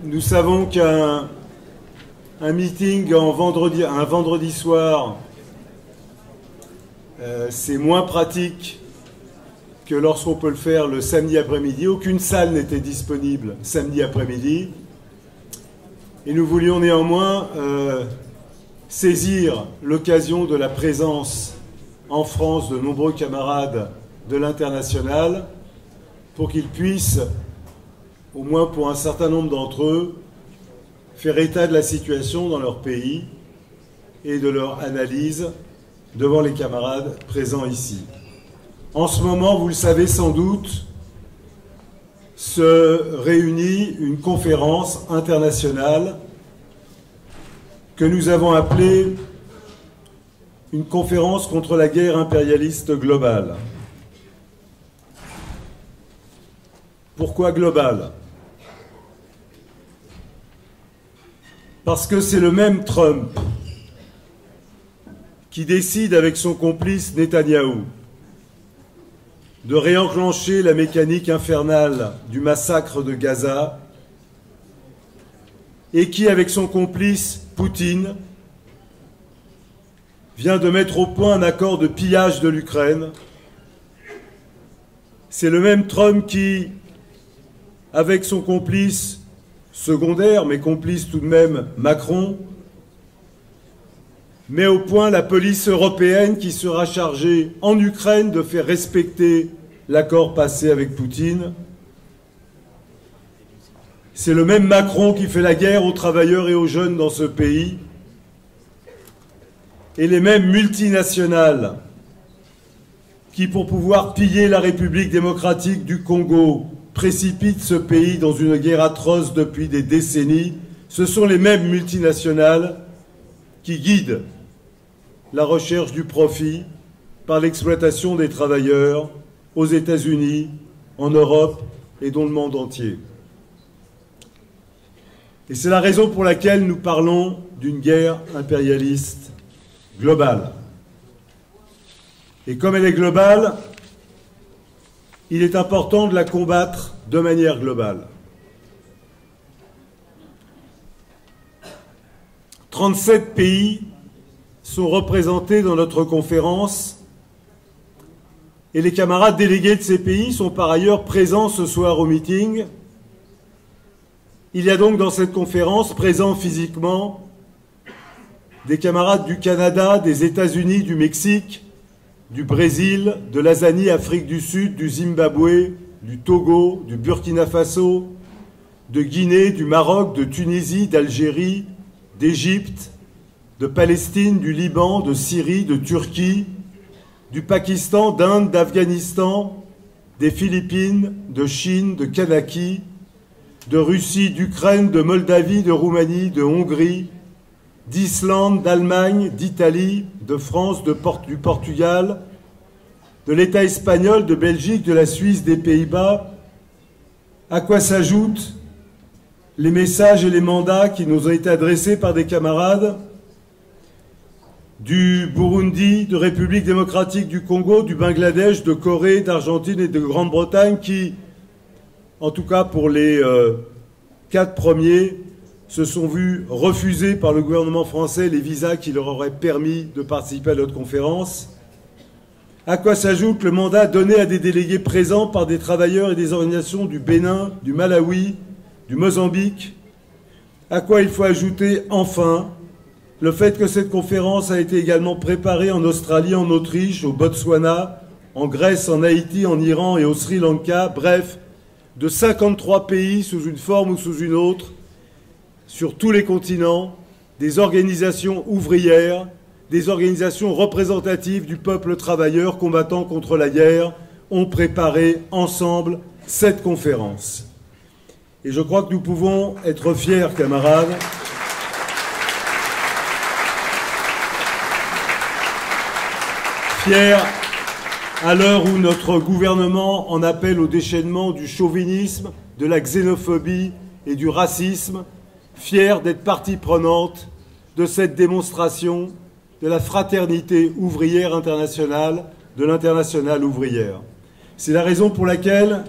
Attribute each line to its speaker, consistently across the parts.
Speaker 1: Nous savons qu'un meeting un vendredi soir, c'est moins pratique que lorsqu'on peut le faire le samedi après-midi. Aucune salle n'était disponible samedi après-midi. Et nous voulions néanmoins saisir l'occasion de la présence en France de nombreux camarades de l'international pour qu'ils puissent, au moins pour un certain nombre d'entre eux, faire état de la situation dans leur pays et de leur analyse devant les camarades présents ici. En ce moment, vous le savez sans doute, se réunit une conférence internationale que nous avons appelée une conférence contre la guerre impérialiste globale. Pourquoi globale ? Parce que c'est le même Trump qui décide avec son complice Netanyahou de réenclencher la mécanique infernale du massacre de Gaza et qui, avec son complice Poutine, vient de mettre au point un accord de pillage de l'Ukraine. C'est le même Trump qui, avec son complice secondaire, mais complice tout de même, Macron, met au point la police européenne qui sera chargée en Ukraine de faire respecter l'accord passé avec Poutine. C'est le même Macron qui fait la guerre aux travailleurs et aux jeunes dans ce pays. Et les mêmes multinationales qui, pour pouvoir piller la République démocratique du Congo, précipitent ce pays dans une guerre atroce depuis des décennies, ce sont les mêmes multinationales qui guident la recherche du profit par l'exploitation des travailleurs aux États-Unis, en Europe et dans le monde entier. Et c'est la raison pour laquelle nous parlons d'une guerre impérialiste globale. Et comme elle est globale, il est important de la combattre de manière globale. 37 pays sont représentés dans notre conférence et les camarades délégués de ces pays sont par ailleurs présents ce soir au meeting. Il y a donc dans cette conférence présents physiquement des camarades du Canada, des États-Unis, du Mexique, du Brésil, de l'Azanie, Afrique du Sud, du Zimbabwe, du Togo, du Burkina Faso, de Guinée, du Maroc, de Tunisie, d'Algérie, d'Égypte, de Palestine, du Liban, de Syrie, de Turquie, du Pakistan, d'Inde, d'Afghanistan, des Philippines, de Chine, de Kanaki, de Russie, d'Ukraine, de Moldavie, de Roumanie, de Hongrie, d'Islande, d'Allemagne, d'Italie, de France, du Portugal, de l'État espagnol, de Belgique, de la Suisse, des Pays-Bas, à quoi s'ajoutent les messages et les mandats qui nous ont été adressés par des camarades du Burundi, de République démocratique du Congo, du Bangladesh, de Corée, d'Argentine et de Grande-Bretagne qui, en tout cas pour les 4 premiers, se sont vus refuser par le gouvernement français les visas qui leur auraient permis de participer à notre conférence. À quoi s'ajoute le mandat donné à des délégués présents par des travailleurs et des organisations du Bénin, du Malawi, du Mozambique. À quoi il faut ajouter enfin le fait que cette conférence a été également préparée en Australie, en Autriche, au Botswana, en Grèce, en Haïti, en Iran et au Sri Lanka, bref, de 53 pays sous une forme ou sous une autre, sur tous les continents, des organisations ouvrières, des organisations représentatives du peuple travailleur combattant contre la guerre, ont préparé ensemble cette conférence. Et je crois que nous pouvons être fiers, camarades, fiers à l'heure où notre gouvernement en appelle au déchaînement du chauvinisme, de la xénophobie et du racisme, fiers d'être partie prenante de cette démonstration de la fraternité ouvrière internationale, de l'internationale ouvrière. C'est la raison pour laquelle,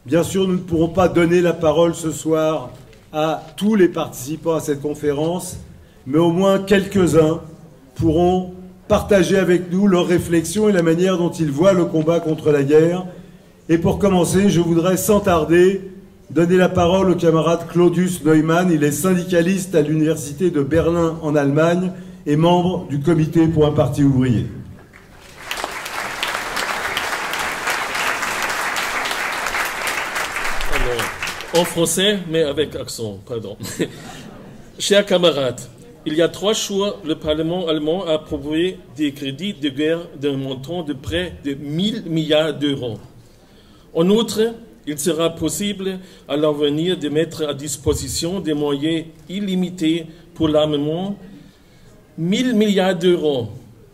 Speaker 1: bien sûr, nous ne pourrons pas donner la parole ce soir à tous les participants à cette conférence, mais au moins quelques-uns pourront partager avec nous leurs réflexions et la manière dont ils voient le combat contre la guerre. Et pour commencer, je voudrais sans tarder donner la parole au camarade Claudius Neumann. Il est syndicaliste à l'université de Berlin en Allemagne et membre du comité pour un parti ouvrier.
Speaker 2: En français, mais avec accent, pardon. Chers camarades, il y a 3 jours, le Parlement allemand a approuvé des crédits de guerre d'un montant de près de 1000 milliards d'euros. En outre, il sera possible à l'avenir de mettre à disposition des moyens illimités pour l'armement. 1000 milliards d'euros,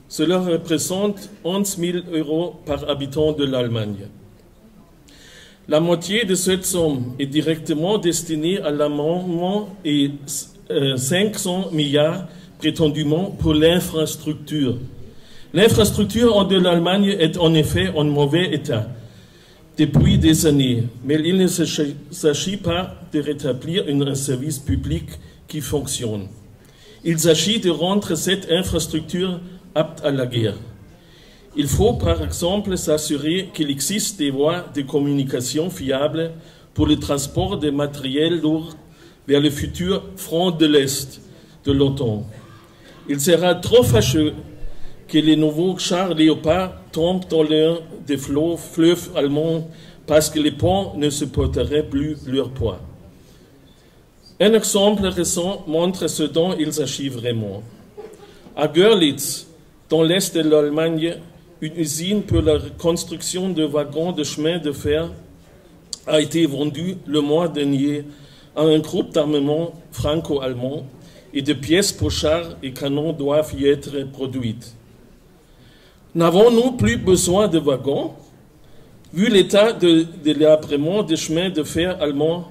Speaker 2: cela représente 11 000 euros par habitant de l'Allemagne. La moitié de cette somme est directement destinée à l'armement et 500 milliards prétendument pour l'infrastructure. L'infrastructure de l'Allemagne est en effet en mauvais état depuis des années, mais il ne s'agit pas de rétablir un service public qui fonctionne. Il s'agit de rendre cette infrastructure apte à la guerre. Il faut par exemple s'assurer qu'il existe des voies de communication fiables pour le transport des matériels lourds vers le futur front de l'Est de l'OTAN. Il sera trop fâcheux que les nouveaux chars Léopard tombent dans l'un des fleuves allemands parce que les ponts ne supporteraient plus leur poids. Un exemple récent montre ce dont il s'agit vraiment. À Görlitz, dans l'est de l'Allemagne, une usine pour la construction de wagons de chemin de fer a été vendue le mois dernier à un groupe d'armement franco-allemand et de pièces pour chars et canons doivent y être produites. N'avons-nous plus besoin de wagons? Vu l'état de l'apurement des chemins de fer allemands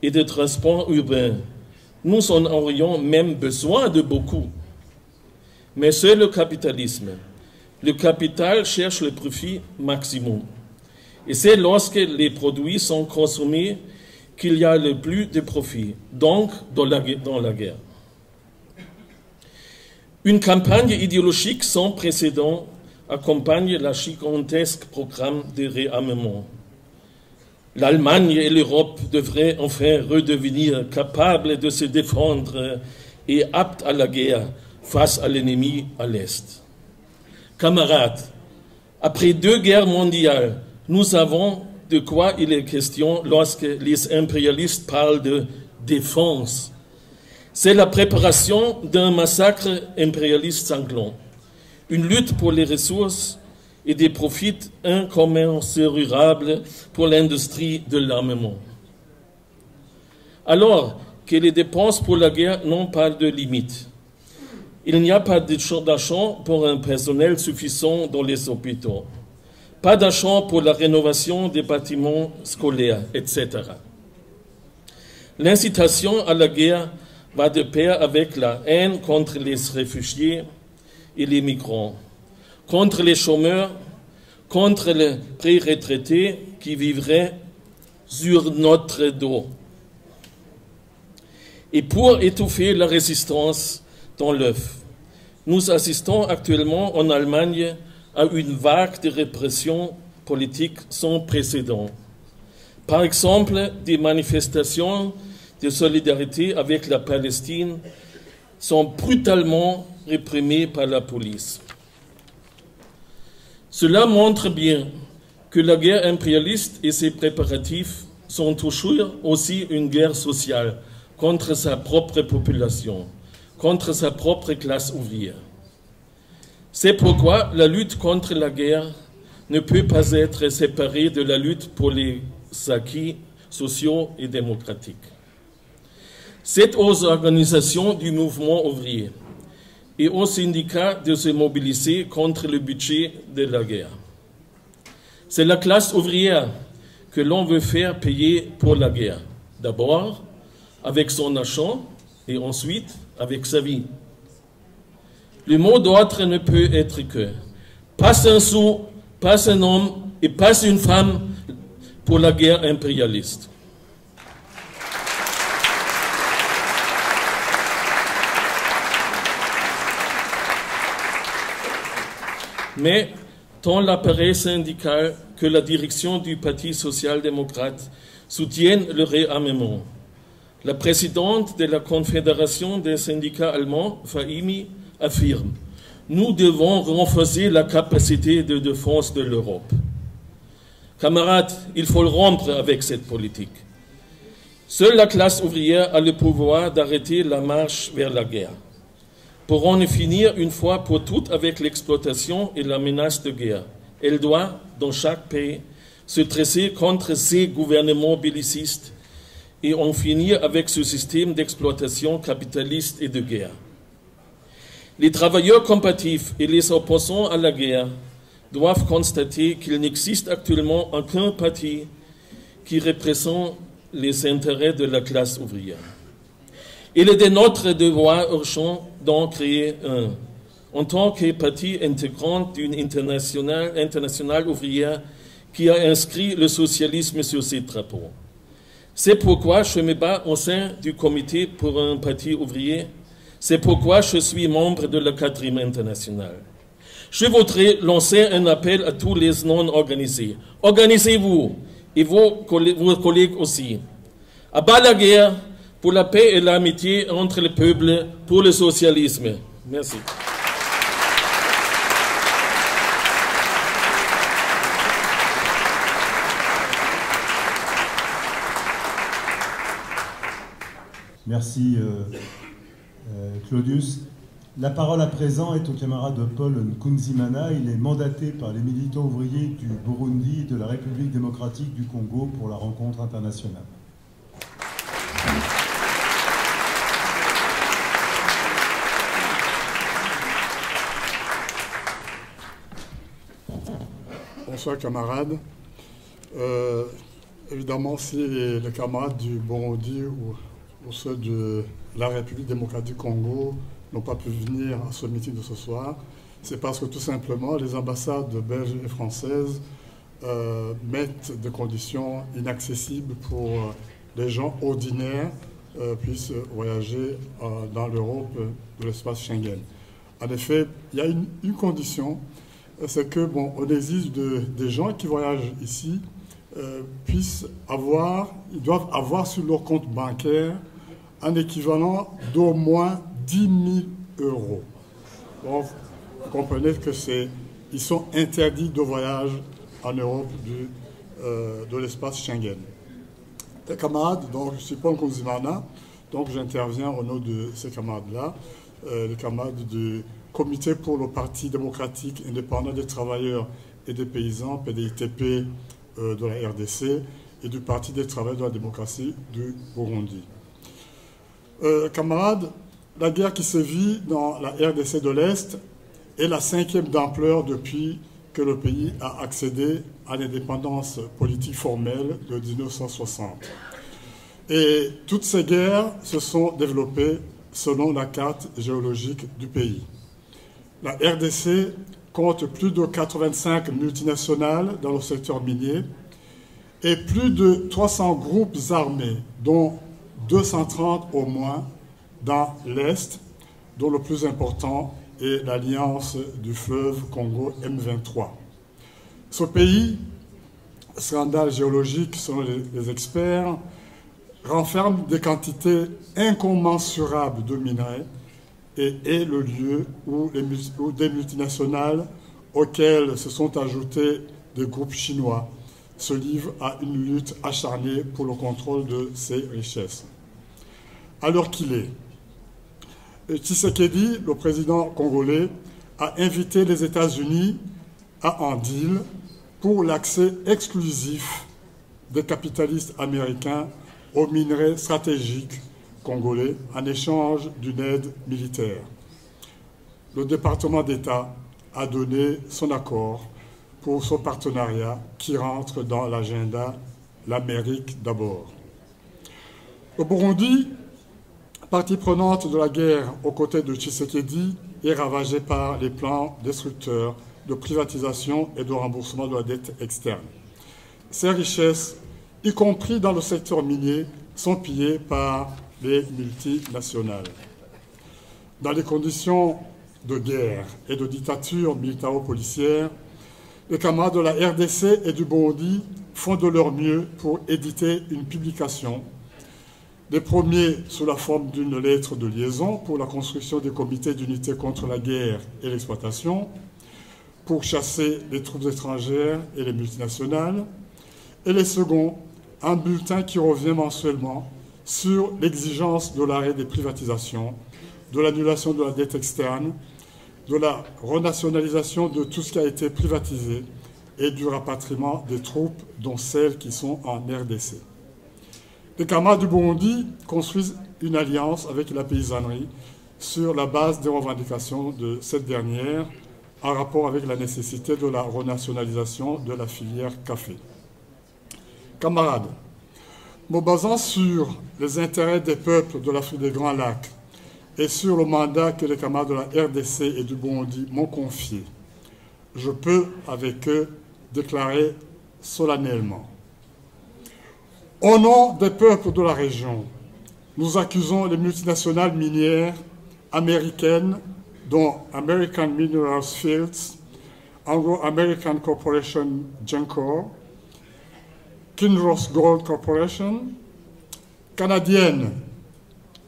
Speaker 2: et de transport urbain, nous en aurions même besoin de beaucoup. Mais c'est le capitalisme. Le capital cherche le profit maximum. Et c'est lorsque les produits sont consommés qu'il y a le plus de profit, donc dans la guerre. Une campagne idéologique sans précédent accompagne le gigantesque programme de réarmement. L'Allemagne et l'Europe devraient enfin redevenir capables de se défendre et aptes à la guerre face à l'ennemi à l'Est. Camarades, après 2 guerres mondiales, nous savons de quoi il est question lorsque les impérialistes parlent de défense. C'est la préparation d'un massacre impérialiste sanglant, une lutte pour les ressources et des profits incommensurables pour l'industrie de l'armement. Alors que les dépenses pour la guerre n'ont pas de limite, il n'y a pas d'argent pour un personnel suffisant dans les hôpitaux, pas d'argent pour la rénovation des bâtiments scolaires, etc. L'incitation à la guerre va de pair avec la haine contre les réfugiés et les migrants, contre les chômeurs, contre les pré-retraités qui vivraient sur notre dos. Et pour étouffer la résistance dans l'œuf, nous assistons actuellement en Allemagne à une vague de répression politique sans précédent. Par exemple, des manifestations de solidarité avec la Palestine sont brutalement réprimées par la police. Cela montre bien que la guerre impérialiste et ses préparatifs sont toujours aussi une guerre sociale contre sa propre population, contre sa propre classe ouvrière. C'est pourquoi la lutte contre la guerre ne peut pas être séparée de la lutte pour les acquis sociaux et démocratiques. C'est aux organisations du mouvement ouvrier et aux syndicats de se mobiliser contre le budget de la guerre. C'est la classe ouvrière que l'on veut faire payer pour la guerre, d'abord avec son argent et ensuite avec sa vie. Le mot d'ordre ne peut être que pas un sou, pas un homme et pas une femme pour la guerre impérialiste. Mais tant l'appareil syndical que la direction du Parti social-démocrate soutiennent le réarmement. La présidente de la Confédération des syndicats allemands, Fahimi, affirme « Nous devons renforcer la capacité de défense de l'Europe ». Camarades, il faut rompre avec cette politique. Seule la classe ouvrière a le pouvoir d'arrêter la marche vers la guerre. Pour en finir une fois pour toutes avec l'exploitation et la menace de guerre, elle doit, dans chaque pays, se dresser contre ces gouvernements bellicistes et en finir avec ce système d'exploitation capitaliste et de guerre. Les travailleurs combatifs et les opposants à la guerre doivent constater qu'il n'existe actuellement aucun parti qui représente les intérêts de la classe ouvrière. Il est de notre devoir urgent d'en créer un, en tant que parti intégrant d'une internationale ouvrière qui a inscrit le socialisme sur ses drapeaux. C'est pourquoi je me bats au sein du comité pour un parti ouvrier. C'est pourquoi je suis membre de la 4e internationale. Je voudrais lancer un appel à tous les non-organisés. Organisez-vous et vos collègues aussi. À bas la guerre, pour la paix et l'amitié entre les peuples, pour le socialisme. Merci.
Speaker 1: Merci Claudius. La parole à présent est au camarade Paul Nkunzimana. Il est mandaté par les militants ouvriers du Burundi et de la République démocratique du Congo pour la rencontre internationale.
Speaker 3: Bonsoir camarades. Évidemment, si les camarades du Burundi ou ceux de la République démocratique du Congo n'ont pas pu venir à ce meeting de ce soir, c'est parce que tout simplement les ambassades belges et françaises mettent des conditions inaccessibles pour les gens ordinaires puissent voyager dans l'Europe de l'espace Schengen. En effet, il y a une condition, c'est que on exige des gens qui voyagent ici ils doivent avoir sur leur compte bancaire un équivalent d'au moins 10 000 euros. Bon, vous comprenez que ils sont interdits de voyage en Europe de l'espace Schengen. Les camarades, donc je suis Paul Nkunzimana, donc j'interviens au nom de ces camarades-là, les camarades du Comité pour le Parti démocratique indépendant des travailleurs et des paysans, PDITP, de la RDC, et du Parti des travailleurs de la démocratie du Burundi. Camarades, la guerre qui sévit dans la RDC de l'Est est la 5e d'ampleur depuis que le pays a accédé à l'indépendance politique formelle de 1960. Et toutes ces guerres se sont développées selon la carte géologique du pays. La RDC compte plus de 85 multinationales dans le secteur minier et plus de 300 groupes armés, dont 230 au moins dans l'Est, dont le plus important est l'Alliance du fleuve Congo M23. Ce pays, scandale géologique selon les experts, renferme des quantités incommensurables de minerais et est le lieu où des multinationales auxquelles se sont ajoutés des groupes chinois se livrent à une lutte acharnée pour le contrôle de ces richesses. Alors qu'il est, Tshisekedi, le président congolais, a invité les États-Unis à un deal pour l'accès exclusif des capitalistes américains aux minerais stratégiques congolais en échange d'une aide militaire. Le département d'État a donné son accord pour ce partenariat qui rentre dans l'agenda l'Amérique d'abord. Le Burundi, partie prenante de la guerre aux côtés de Tshisekedi, est ravagé par les plans destructeurs de privatisation et de remboursement de la dette externe. Ces richesses, y compris dans le secteur minier, sont pillées par les multinationales. Dans les conditions de guerre et de dictature militaro-policière, les camarades de la RDC et du Burundi font de leur mieux pour éditer une publication, les premiers sous la forme d'une lettre de liaison pour la construction des comités d'unité contre la guerre et l'exploitation, pour chasser les troupes étrangères et les multinationales, et les seconds, un bulletin qui revient mensuellement sur l'exigence de l'arrêt des privatisations, de l'annulation de la dette externe, de la renationalisation de tout ce qui a été privatisé et du rapatriement des troupes, dont celles qui sont en RDC. Les camarades du Burundi construisent une alliance avec la paysannerie sur la base des revendications de cette dernière en rapport avec la nécessité de la renationalisation de la filière café. Camarades, me basant sur les intérêts des peuples de l'Afrique des Grands Lacs et sur le mandat que les camarades de la RDC et du Burundi m'ont confié, je peux avec eux déclarer solennellement: au nom des peuples de la région, nous accusons les multinationales minières américaines, dont American Mineral Fields, Anglo-American Corporation Gencor, Kinross Gold Corporation, canadienne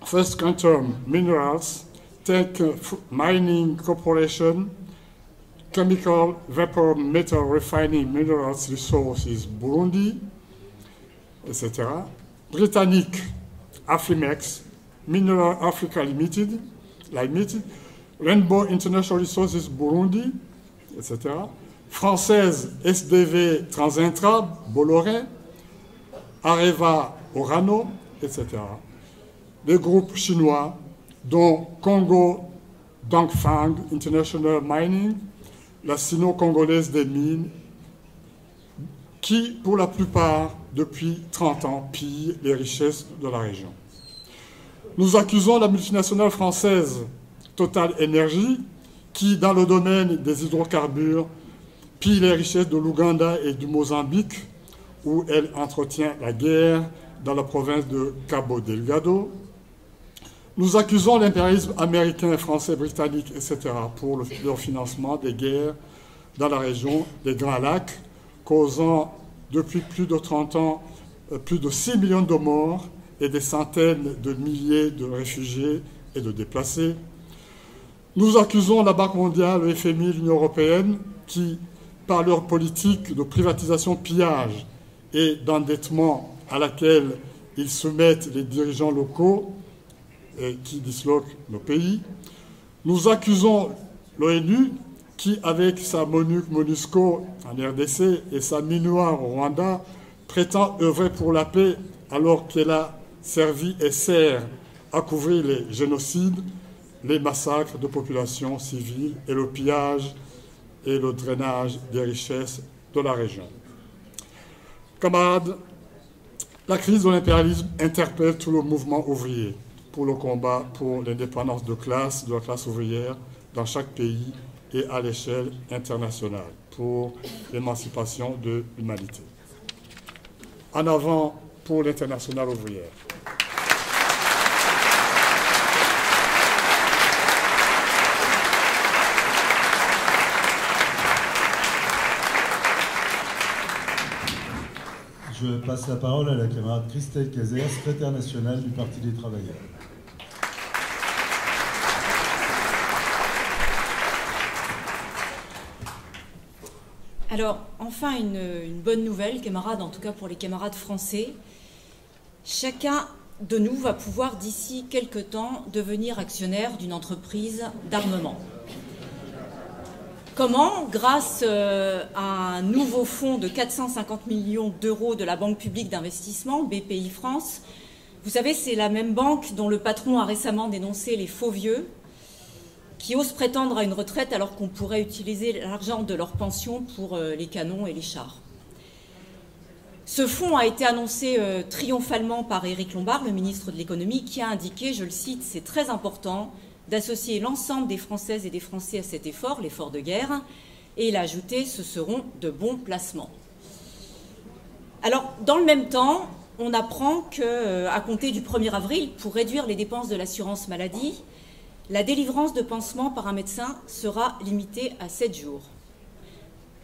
Speaker 3: First Quantum Minerals, Teck Mining Corporation, Chemical Vapor Metal Refining Minerals Resources Burundi, etc. Britannique Afrimex, Mineral Africa Limited, Rainbow International Resources Burundi, etc. Française SDV Transintra, Bolloré, Areva Orano, etc. Des groupes chinois, dont Congo Dongfang International Mining, la sino-congolaise des mines, qui, pour la plupart, depuis 30 ans, pillent les richesses de la région. Nous accusons la multinationale française Total Energy, qui, dans le domaine des hydrocarbures, pille les richesses de l'Ouganda et du Mozambique, où elle entretient la guerre dans la province de Cabo Delgado. Nous accusons l'impérialisme américain, français, britannique, etc. pour leur financement des guerres dans la région des Grands Lacs, causant depuis plus de 30 ans plus de 6 millions de morts et des centaines de milliers de réfugiés et de déplacés. Nous accusons la Banque mondiale, le FMI, l'Union européenne, qui, par leur politique de privatisation pillage et d'endettement à laquelle ils soumettent les dirigeants locaux et qui disloquent nos pays. Nous accusons l'ONU qui, avec sa MONUSCO en RDC et sa MINUA au Rwanda, prétend œuvrer pour la paix alors qu'elle a servi et sert à couvrir les génocides, les massacres de populations civiles et le pillage et le drainage des richesses de la région. Camarades, la crise de l'impérialisme interpelle tout le mouvement ouvrier pour le combat pour l'indépendance de la classe ouvrière dans chaque pays et à l'échelle internationale pour l'émancipation de l'humanité. En avant pour l'internationale ouvrière.
Speaker 4: Je passe la parole à la camarade Christelle Cazer, secrétaire nationale du Parti des travailleurs.
Speaker 5: Alors, enfin, une bonne nouvelle, camarades, en tout cas pour les camarades français. Chacun de nous va pouvoir, d'ici quelques temps, devenir actionnaire d'une entreprise d'armement. Comment? Grâce à un nouveau fonds de 450 millions d'euros de la Banque publique d'investissement, BPI France. Vous savez, c'est la même banque dont le patron a récemment dénoncé les faux vieux, qui osent prétendre à une retraite alors qu'on pourrait utiliser l'argent de leur pension pour les canons et les chars. Ce fonds a été annoncé triomphalement par Éric Lombard, le ministre de l'économie, qui a indiqué, je le cite, « c'est très important d'associer l'ensemble des Françaises et des Français à cet effort, l'effort de guerre », et il a ajouté « ce seront de bons placements ». Alors, dans le même temps, on apprend qu'à compter du 1er avril, pour réduire les dépenses de l'assurance maladie, La délivrance de pansements par un médecin sera limitée à 7 jours.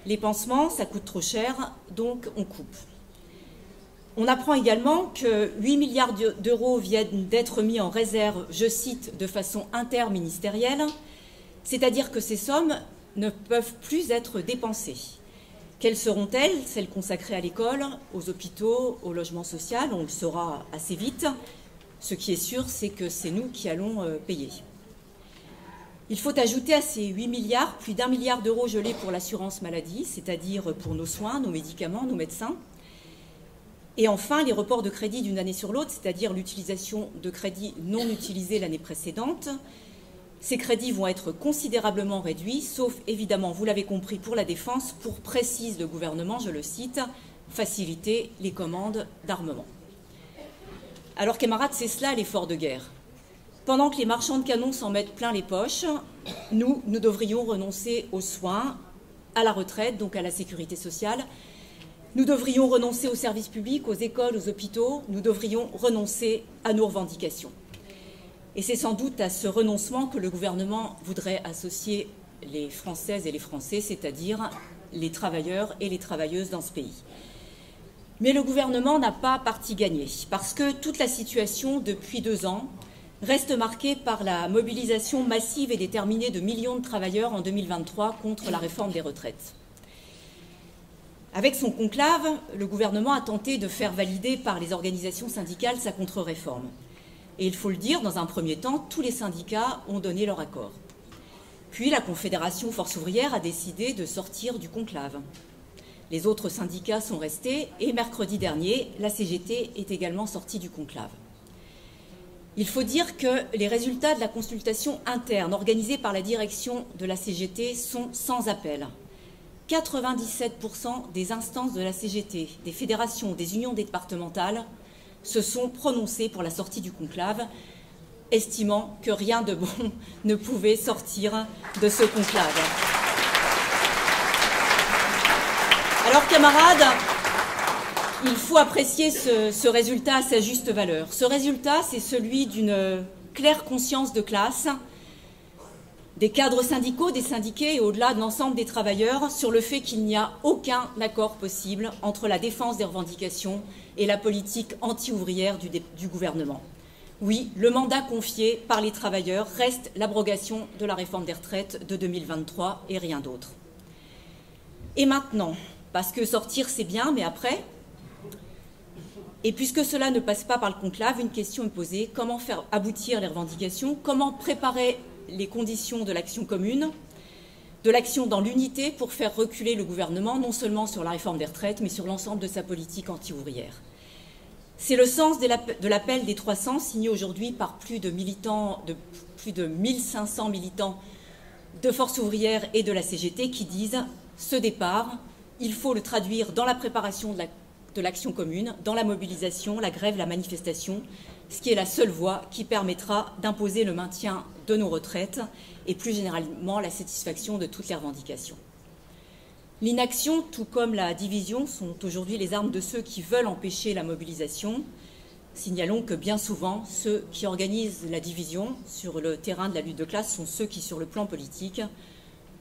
Speaker 5: Les pansements, ça coûte trop cher, donc on coupe. On apprend également que 8 milliards d'euros viennent d'être mis en réserve, je cite, de façon interministérielle, c'est-à-dire que ces sommes ne peuvent plus être dépensées. Quelles seront-elles? Celles consacrées à l'école, aux hôpitaux, au logement social? On le saura assez vite. Ce qui est sûr, c'est que c'est nous qui allons payer. Il faut ajouter à ces 8 milliards plus d'1 milliard d'euros gelés pour l'assurance maladie, c'est-à-dire pour nos soins, nos médicaments, nos médecins. Et enfin, les reports de crédit d'une année sur l'autre, c'est-à-dire l'utilisation de crédits non utilisés l'année précédente. Ces crédits vont être considérablement réduits, sauf évidemment, vous l'avez compris, pour la défense, pour, précise le gouvernement, je le cite, faciliter les commandes d'armement. Alors camarades, c'est cela l'effort de guerre. Pendant que les marchands de canons s'en mettent plein les poches, nous devrions renoncer aux soins, à la retraite, donc à la sécurité sociale. Nous devrions renoncer aux services publics, aux écoles, aux hôpitaux. Nous devrions renoncer à nos revendications. Et c'est sans doute à ce renoncement que le gouvernement voudrait associer les Françaises et les Français, c'est-à-dire les travailleurs et les travailleuses dans ce pays. Mais le gouvernement n'a pas parti gagné, parce que toute la situation, depuis 2 ans, reste marquée par la mobilisation massive et déterminée de millions de travailleurs en 2023 contre la réforme des retraites. Avec son conclave, le gouvernement a tenté de faire valider par les organisations syndicales sa contre-réforme. Et il faut le dire, dans un premier temps, tous les syndicats ont donné leur accord. Puis la Confédération Force ouvrière a décidé de sortir du conclave. Les autres syndicats sont restés et mercredi dernier, la CGT est également sortie du conclave. Il faut dire que les résultats de la consultation interne organisée par la direction de la CGT sont sans appel. 97% des instances de la CGT, des fédérations, des unions départementales se sont prononcées pour la sortie du conclave, estimant que rien de bon ne pouvait sortir de ce conclave. Alors, camarades, il faut apprécier ce résultat à sa juste valeur. Ce résultat, c'est celui d'une claire conscience de classe, des cadres syndicaux, des syndiqués et au-delà de l'ensemble des travailleurs sur le fait qu'il n'y a aucun accord possible entre la défense des revendications et la politique anti-ouvrière du gouvernement. Oui, le mandat confié par les travailleurs reste l'abrogation de la réforme des retraites de 2023 et rien d'autre. Et maintenant, parce que sortir c'est bien, mais après? Et puisque cela ne passe pas par le conclave, une question est posée: comment faire aboutir les revendications? Comment préparer les conditions de l'action commune, de l'action dans l'unité pour faire reculer le gouvernement, non seulement sur la réforme des retraites, mais sur l'ensemble de sa politique anti-ouvrière? C'est le sens de l'appel des 300, signé aujourd'hui par plus de 1500 militants de Force ouvrière et de la CGT, qui disent: ce départ, il faut le traduire dans la préparation de l'action commune, dans la mobilisation, la grève, la manifestation, ce qui est la seule voie qui permettra d'imposer le maintien de nos retraites et plus généralement la satisfaction de toutes les revendications. L'inaction, tout comme la division, sont aujourd'hui les armes de ceux qui veulent empêcher la mobilisation. Signalons que bien souvent, ceux qui organisent la division sur le terrain de la lutte de classe sont ceux qui, sur le plan politique,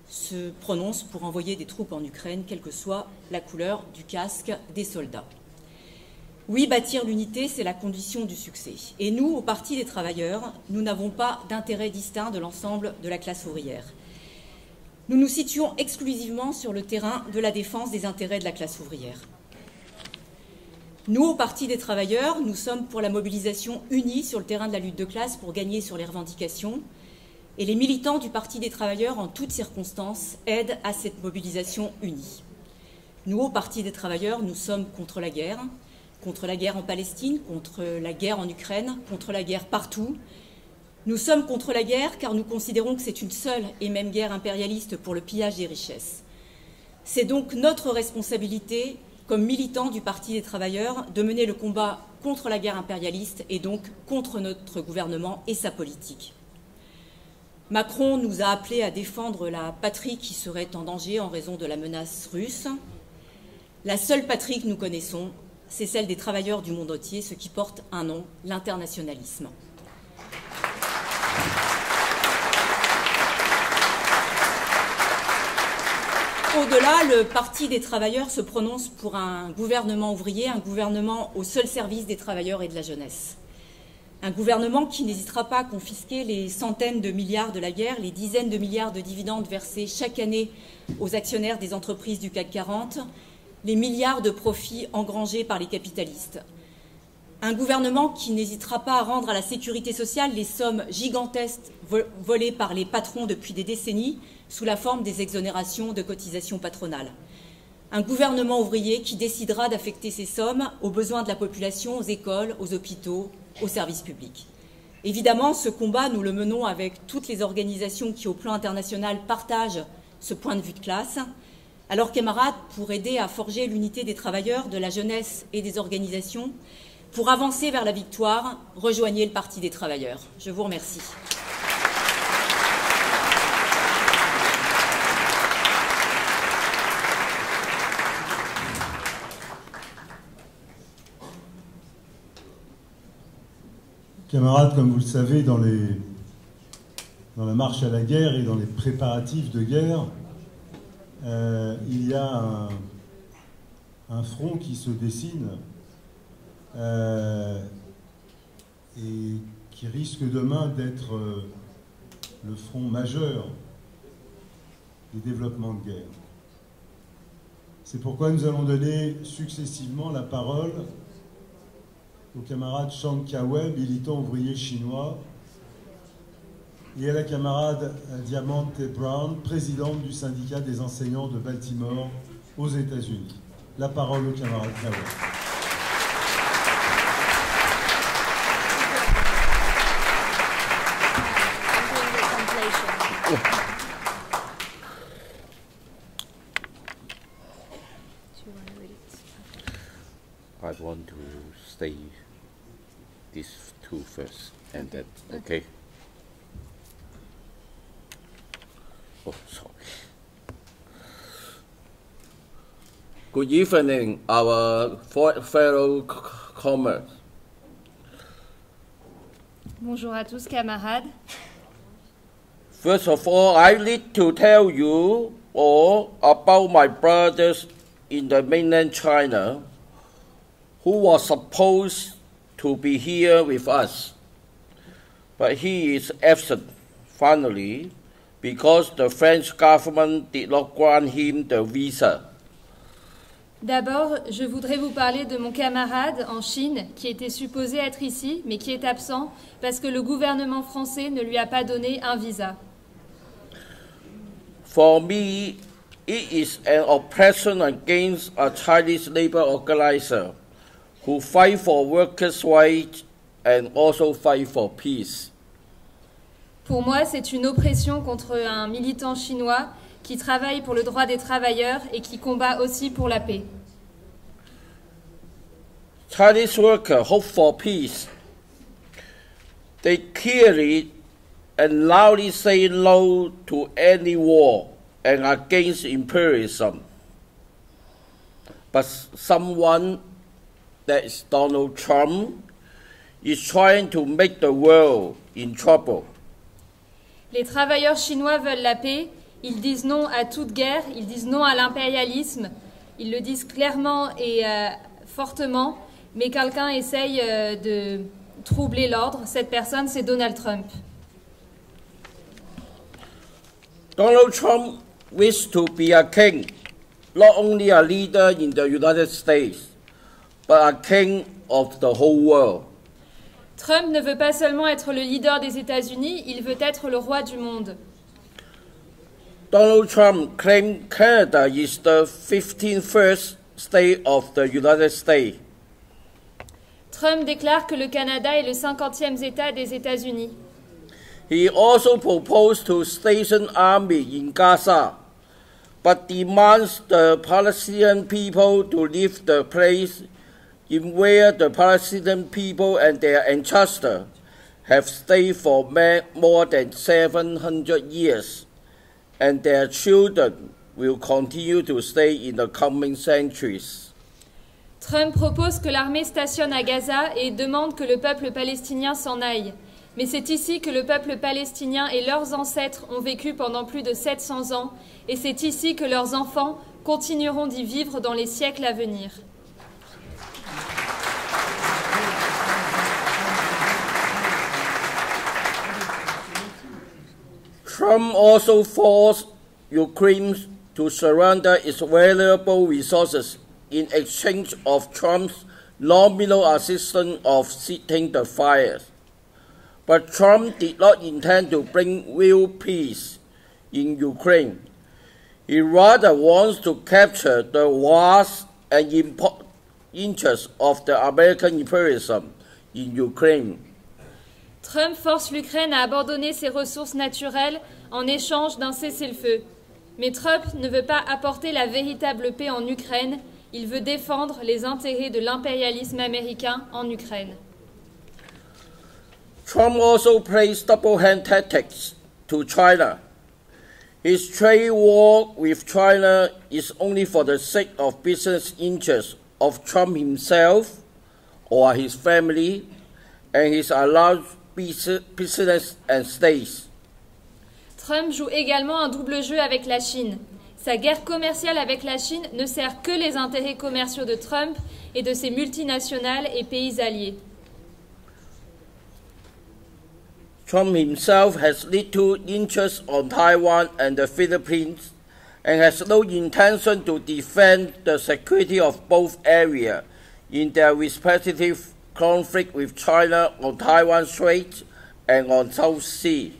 Speaker 5: se prononcent pour envoyer des troupes en Ukraine, quelle que soit la couleur du casque des soldats. Oui, bâtir l'unité, c'est la condition du succès. Et nous, au Parti des travailleurs, nous n'avons pas d'intérêt distinct de l'ensemble de la classe ouvrière. Nous nous situons exclusivement sur le terrain de la défense des intérêts de la classe ouvrière. Nous, au Parti des travailleurs, nous sommes pour la mobilisation unie sur le terrain de la lutte de classe pour gagner sur les revendications. Et les militants du Parti des travailleurs, en toutes circonstances, aident à cette mobilisation unie. Nous, au Parti des travailleurs, nous sommes contre la guerre en Palestine, contre la guerre en Ukraine, contre la guerre partout. Nous sommes contre la guerre car nous considérons que c'est une seule et même guerre impérialiste pour le pillage des richesses. C'est donc notre responsabilité, comme militants du Parti des travailleurs, de mener le combat contre la guerre impérialiste et donc contre notre gouvernement et sa politique. Macron nous a appelés à défendre la patrie qui serait en danger en raison de la menace russe. La seule patrie que nous connaissons, c'est celle des travailleurs du monde entier, ce qui porte un nom, l'internationalisme. au-delà, le Parti des travailleurs se prononce pour un gouvernement ouvrier, un gouvernement au seul service des travailleurs et de la jeunesse. Un gouvernement qui n'hésitera pas à confisquer les centaines de milliards de la guerre, les dizaines de milliards de dividendes versés chaque année aux actionnaires des entreprises du CAC 40, les milliards de profits engrangés par les capitalistes. Un gouvernement qui n'hésitera pas à rendre à la sécurité sociale les sommes gigantesques volées par les patrons depuis des décennies sous la forme des exonérations de cotisations patronales. Un gouvernement ouvrier qui décidera d'affecter ces sommes aux besoins de la population, aux écoles, aux hôpitaux, aux services publics. Évidemment, ce combat, nous le menons avec toutes les organisations qui, au plan international, partagent ce point de vue de classe. Alors, camarades, pour aider à forger l'unité des travailleurs, de la jeunesse et des organisations, pour avancer vers la victoire, rejoignez le Parti des travailleurs. Je vous remercie.
Speaker 4: Camarades, comme vous le savez, dans la marche à la guerre et dans les préparatifs de guerre, il y a un front qui se dessine et qui risque demain d'être le front majeur des développements de guerre. C'est pourquoi nous allons donner successivement la parole au camarade Chang Ka-wei, militant ouvrier chinois, et à la camarade Diamante Brown, présidente du syndicat des enseignants de Baltimore aux États-Unis. La parole au camarade Ka-wei.
Speaker 6: I want to say these two first, and then, okay? Oh, sorry. Good evening, our fellow comrades.
Speaker 7: Bonjour à tous, camarades.
Speaker 6: First of all, I need to tell you all about my brothers in the mainland China who was supposed to be here with us, but he is absent, finally, because the French government did not grant him the visa.
Speaker 7: D'abord, je voudrais vous parler de mon camarade en Chine qui était supposé être ici, mais qui est absent parce que le gouvernement français ne lui a pas donné un visa.
Speaker 6: For me, it is an oppression against a Chinese labor organizer who fight for workers' rights and also fight for peace.
Speaker 7: Pour moi, c'est une oppression contre un militant chinois qui travaille pour le droit des travailleurs et qui combat aussi pour la paix.
Speaker 6: Chinese workers hope for peace. They clearly and loudly say no to any war and against imperialism. But someone, that is Donald Trump, is trying to make the world in trouble.
Speaker 7: Les travailleurs chinois veulent la paix, ils disent non à toute guerre, ils disent non à l'impérialisme, ils le disent clairement et fortement, mais quelqu'un essaye de troubler l'ordre. Cette personne, c'est Donald Trump.
Speaker 6: Donald Trump wishes to be a king, not only a leader in the United States, but a king of the whole world.
Speaker 7: Trump ne veut pas seulement être le leader des États-Unis, il veut être le roi du monde.
Speaker 6: Donald Trump claimed Canada is the 51st state of the United States.
Speaker 7: Trump déclare que le Canada est le 50e État des États-Unis.
Speaker 6: He also proposed to station army in Gaza, but demands the Palestinian people to leave the place in where the Palestinian people and their ancestors have stayed for more than 700 years, and their children will continue to stay in the coming centuries.
Speaker 7: Trump propose que l'armée stationne à Gaza et demande que le peuple palestinien s'en aille. Mais c'est ici que le peuple palestinien et leurs ancêtres ont vécu pendant plus de 700 ans, et c'est ici que leurs enfants continueront d'y vivre dans les siècles à venir.
Speaker 6: Trump also forced Ukraine to surrender its valuable resources in exchange of Trump's nominal assistance of setting the fires. But Trump did not intend to bring real peace in Ukraine. He rather wants to capture the vast and important interests of the American imperialism in Ukraine.
Speaker 7: Trump force l'Ukraine à abandonner ses ressources naturelles en échange d'un cessez-le-feu. Mais Trump ne veut pas apporter la véritable paix en Ukraine, il veut défendre les intérêts de l'impérialisme américain en Ukraine.
Speaker 6: Trump also plays double-hand tactics to China. His trade war with China is only for the sake of business interests of Trump himself or his family and his allied business and states.
Speaker 7: Trump joue également un double jeu avec la Chine. Sa guerre commerciale avec la Chine ne sert que les intérêts commerciaux de Trump et de ses multinationales et pays alliés.
Speaker 6: Trump himself has little interest on Taiwan and the Philippines and has no intention to defend the security of both areas in their respective conflict with China on Taiwan Strait and on South Sea.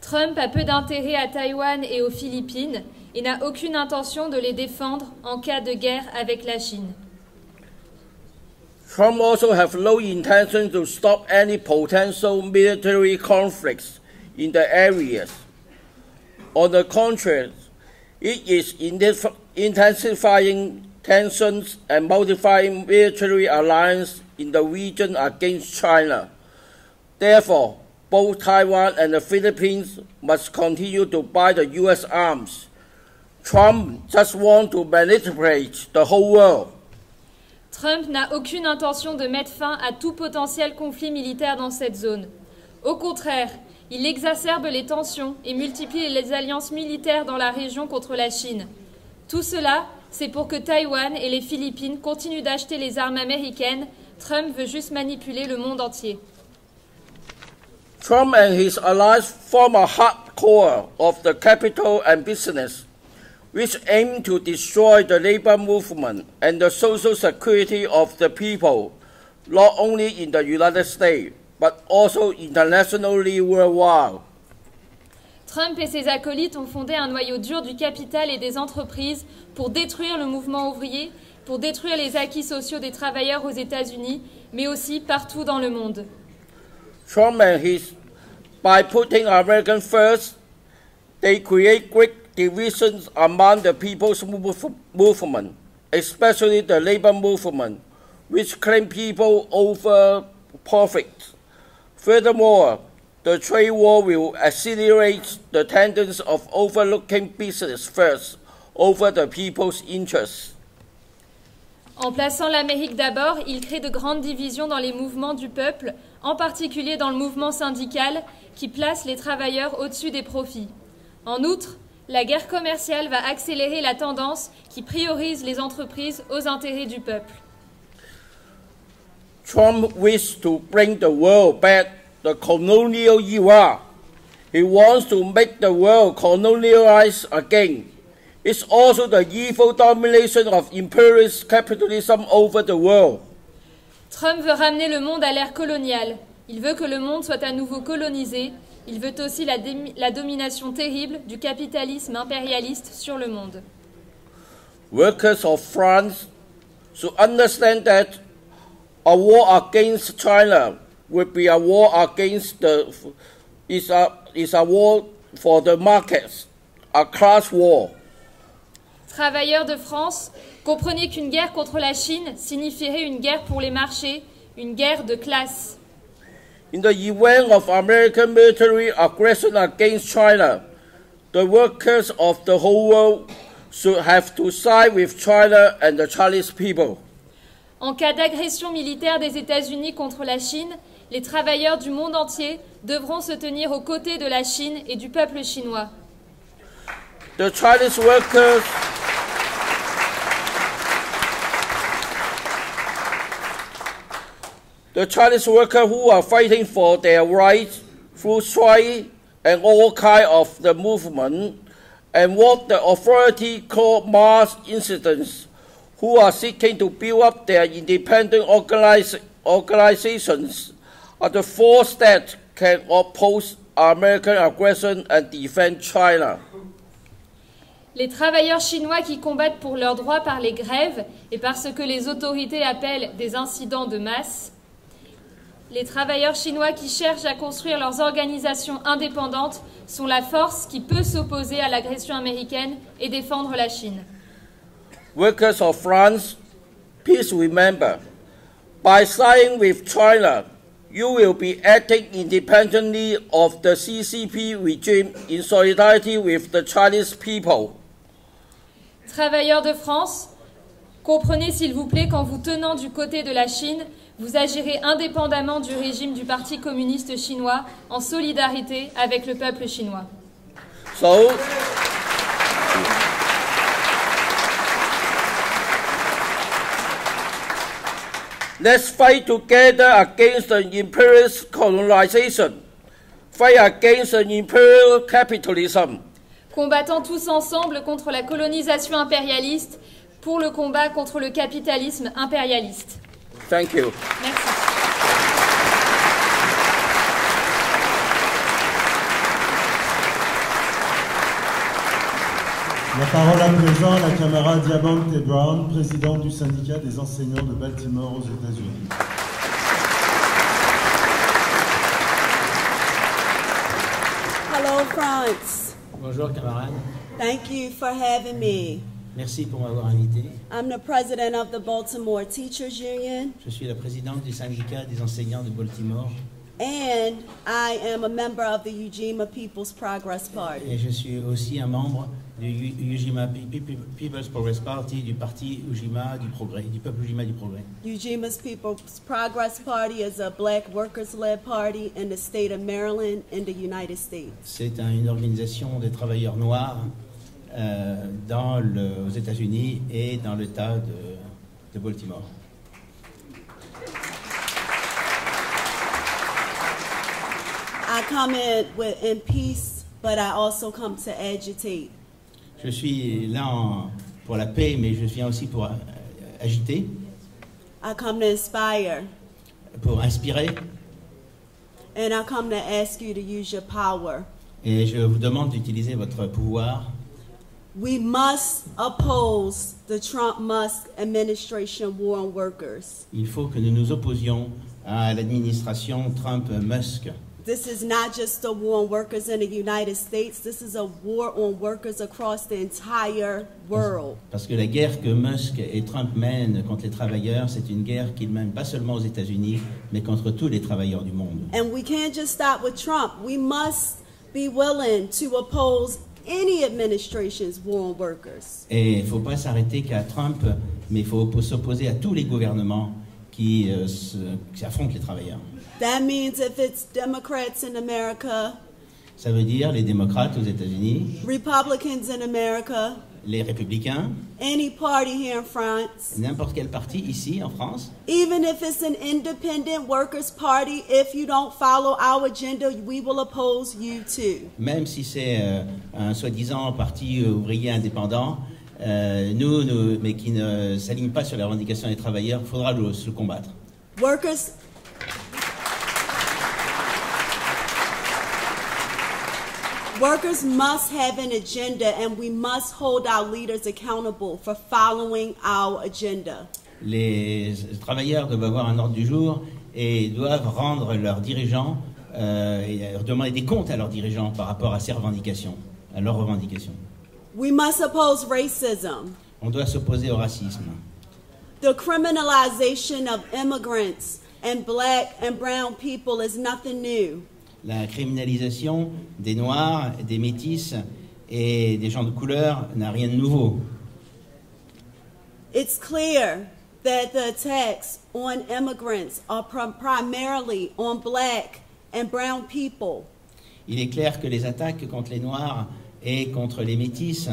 Speaker 7: Trump a peu d'intérêt à Taïwan et aux Philippines et n'a aucune intention de les défendre en cas de guerre avec la Chine.
Speaker 6: Trump also has no intention to stop any potential military conflicts in the areas. On the contrary, it is intensifying tensions and multiplying military alliances in the region against China. Therefore, both Taiwan and the Philippines must continue to buy the U.S. arms. Trump just wants to manipulate the whole world.
Speaker 7: Trump n'a aucune intention de mettre fin à tout potentiel conflit militaire dans cette zone. Au contraire, il exacerbe les tensions et multiplie les alliances militaires dans la région contre la Chine. Tout cela, c'est pour que Taïwan et les Philippines continuent d'acheter les armes américaines. Trump veut juste manipuler le monde entier.
Speaker 6: Trump and his allies form a hardcore of the capital and business, which aim to destroy the labor movement and the social security of the people, not only in the United States, but also internationally worldwide.
Speaker 7: Trump et ses acolytes ont fondé un noyau dur du capital et des entreprises pour détruire le mouvement ouvrier, pour détruire les acquis sociaux des travailleurs aux États-Unis, mais aussi partout dans le monde.
Speaker 6: Trump and his, by putting American first, they create great divisions among the people's movement, especially the labor movement, which claim people over profit. Furthermore, the trade war will accelerate the tendency of overlooking business first over the people's interests.
Speaker 7: En plaçant l'Amérique d'abord, il crée de grandes divisions dans les mouvements du peuple, en particulier dans le mouvement syndical, qui place les travailleurs au-dessus des profits. En outre, la guerre commerciale va accélérer la tendance qui priorise les entreprises aux intérêts du peuple.
Speaker 6: Trump wishes to bring the world back the colonial era. He wants to make the world colonialized again. It's also the evil domination of imperialist capitalism over the world.
Speaker 7: Trump veut ramener le monde à l'ère coloniale. Il veut que le monde soit à nouveau colonisé. Il veut aussi la domination terrible du capitalisme impérialiste sur le monde.
Speaker 6: Workers of France should understand that a war against China would be a war against is a war for the markets, a class war.
Speaker 7: Travailleurs de France, comprenez qu'une guerre contre la Chine signifierait une guerre pour les marchés, une guerre de classe.
Speaker 6: In the event of American military aggression against China, the workers of the whole world should have to side with China and the Chinese people.
Speaker 7: En cas d'agression militaire des États-Unis contre la Chine, les travailleurs du monde entier devront se tenir aux côtés de la Chine et du peuple chinois.
Speaker 6: The Chinese workers who are fighting for their rights through strike and all kinds of the movement, and what the authority call mass incidents, who are seeking to build up their independent organizations, are the force that can oppose American aggression and defend China.
Speaker 7: Les travailleurs chinois qui combattent pour leurs droits par les grèves et par ce que les autorités appellent des incidents de masse. Les travailleurs chinois qui cherchent à construire leurs organisations indépendantes sont la force qui peut s'opposer à l'agression américaine et défendre la Chine.
Speaker 6: Workers of France, please remember, by siding with China, you will be acting independently of the CCP regime in solidarity with the Chinese people.
Speaker 7: Travailleurs de France, comprenez s'il vous plaît qu'en vous tenant du côté de la Chine, vous agirez indépendamment du régime du Parti communiste chinois en solidarité avec le peuple chinois.
Speaker 6: So, let's fight together against the imperialist colonization. Fight against the imperial capitalism.
Speaker 7: Combattant tous ensemble contre la colonisation impérialiste pour le combat contre le capitalisme impérialiste.
Speaker 6: Thank you.
Speaker 7: Merci.
Speaker 4: La parole à présent à la camarade Diamante Brown, présidente du syndicat des enseignants de Baltimore aux États-Unis.
Speaker 8: Hello, France.
Speaker 9: Bonjour camarades.
Speaker 8: Thank you for having me.
Speaker 9: Merci pour m'avoir invité.
Speaker 8: I'm the president of the Baltimore Teachers Union,
Speaker 9: Je suis la présidente du syndicat des enseignants de Baltimore
Speaker 8: and I am a member of the Ujima People's Progress Party.
Speaker 9: et je suis aussi un membre du Ujima People's Progress Party, du parti Ujima du Progrès, du peuple Ujima du Progrès.
Speaker 8: Ujima's People's Progress Party is a black workers-led party in the state of Maryland in the United States.
Speaker 9: C'est une organisation des travailleurs noirs aux États-Unis et dans l'État de Baltimore.
Speaker 8: I come in peace, but I also come to agitate.
Speaker 9: Je suis là pour la paix, mais je viens aussi pour agiter,
Speaker 8: I come to inspire,
Speaker 9: pour inspirer,
Speaker 8: and I come to ask you to use your power.
Speaker 9: et je vous demande d'utiliser votre pouvoir.
Speaker 8: We must oppose the Trump-Musk administration war on workers.
Speaker 9: Il faut que nous nous opposions à l'administration Trump-Musk.
Speaker 8: This is not just a war on workers in the United States. This is a war on workers across the entire world.
Speaker 9: Parce que la guerre que Musk et Trump mènent contre les travailleurs, c'est une guerre qu'ils mènent pas seulement aux États-Unis, mais contre tous les travailleurs du monde.
Speaker 8: And we can't just stop with Trump. We must be willing to oppose any administration's war on workers.
Speaker 9: Et il ne faut pas s'arrêter qu'à Trump, mais il faut s'opposer à tous les gouvernements qui affrontent les travailleurs.
Speaker 8: That means if it's Democrats in America,
Speaker 9: Ça veut dire les démocrates aux États-Unis,
Speaker 8: Republicans in America,
Speaker 9: les républicains,
Speaker 8: any party here in France,
Speaker 9: n'importe quel parti ici en France,
Speaker 8: even if it's an independent workers' party, if you don't follow our agenda, we will oppose you too.
Speaker 9: même si c'est un soi-disant parti ouvrier indépendant, mais qui ne s'aligne pas sur les revendications des travailleurs, il faudra le combattre.
Speaker 8: Workers must have an agenda, and we must hold our leaders accountable for following our agenda.
Speaker 9: Les travailleurs doivent avoir un ordre du jour et doivent rendre leurs dirigeants et demander des comptes à leurs dirigeants par rapport à ces revendications, à leurs revendications.
Speaker 8: We must oppose racism.
Speaker 9: On doit s'opposer au racisme.
Speaker 8: The criminalization of immigrants and black and brown people is nothing new.
Speaker 9: La criminalisation des Noirs, des Métis et des gens de couleur n'a rien de nouveau.
Speaker 8: It's clear that the attacks on immigrants are primarily on black and brown people.
Speaker 9: Il est clair que les attaques contre les Noirs et contre les Métis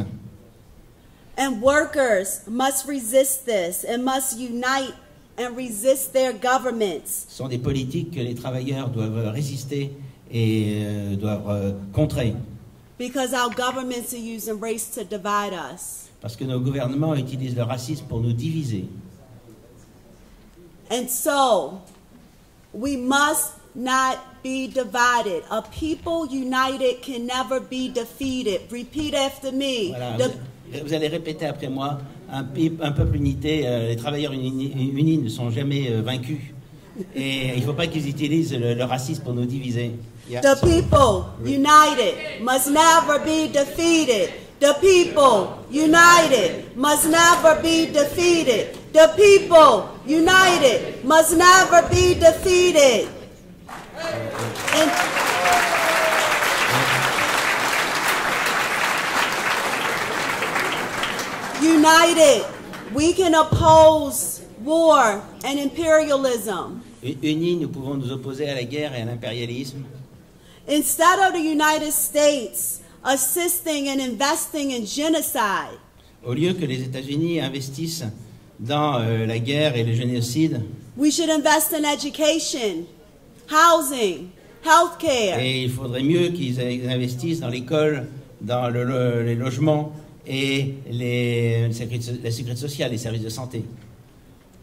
Speaker 8: And workers must resist this and must unite and resist their governments.
Speaker 9: sont des politiques que les travailleurs doivent résister et doivent contrer.
Speaker 8: Because our governments are using race to divide us.
Speaker 9: Parce que nos gouvernements utilisent le racisme pour nous diviser.
Speaker 8: And so, we must not be divided. A people united can never be defeated. Repeat after me.
Speaker 9: Voilà, vous allez répéter après moi, un peuple unité, les travailleurs unis ne sont jamais vaincus. Et il ne faut pas qu'ils utilisent le racisme pour nous diviser. Yeah.
Speaker 8: The people united must never be defeated. The people united must never be defeated. The people united must never be defeated. United, we can oppose war and imperialism.
Speaker 9: Unis, nous pouvons nous opposer à la guerre et à l'impérialisme.
Speaker 8: Instead of the United States assisting and investing in genocide,
Speaker 9: Au lieu que les États-Unis investissent dans la guerre et le génocide,
Speaker 8: we should invest in education, housing, healthcare.
Speaker 9: et il faudrait mieux qu'ils investissent dans l'école, dans les logements et la sécurité sociale, les services de santé.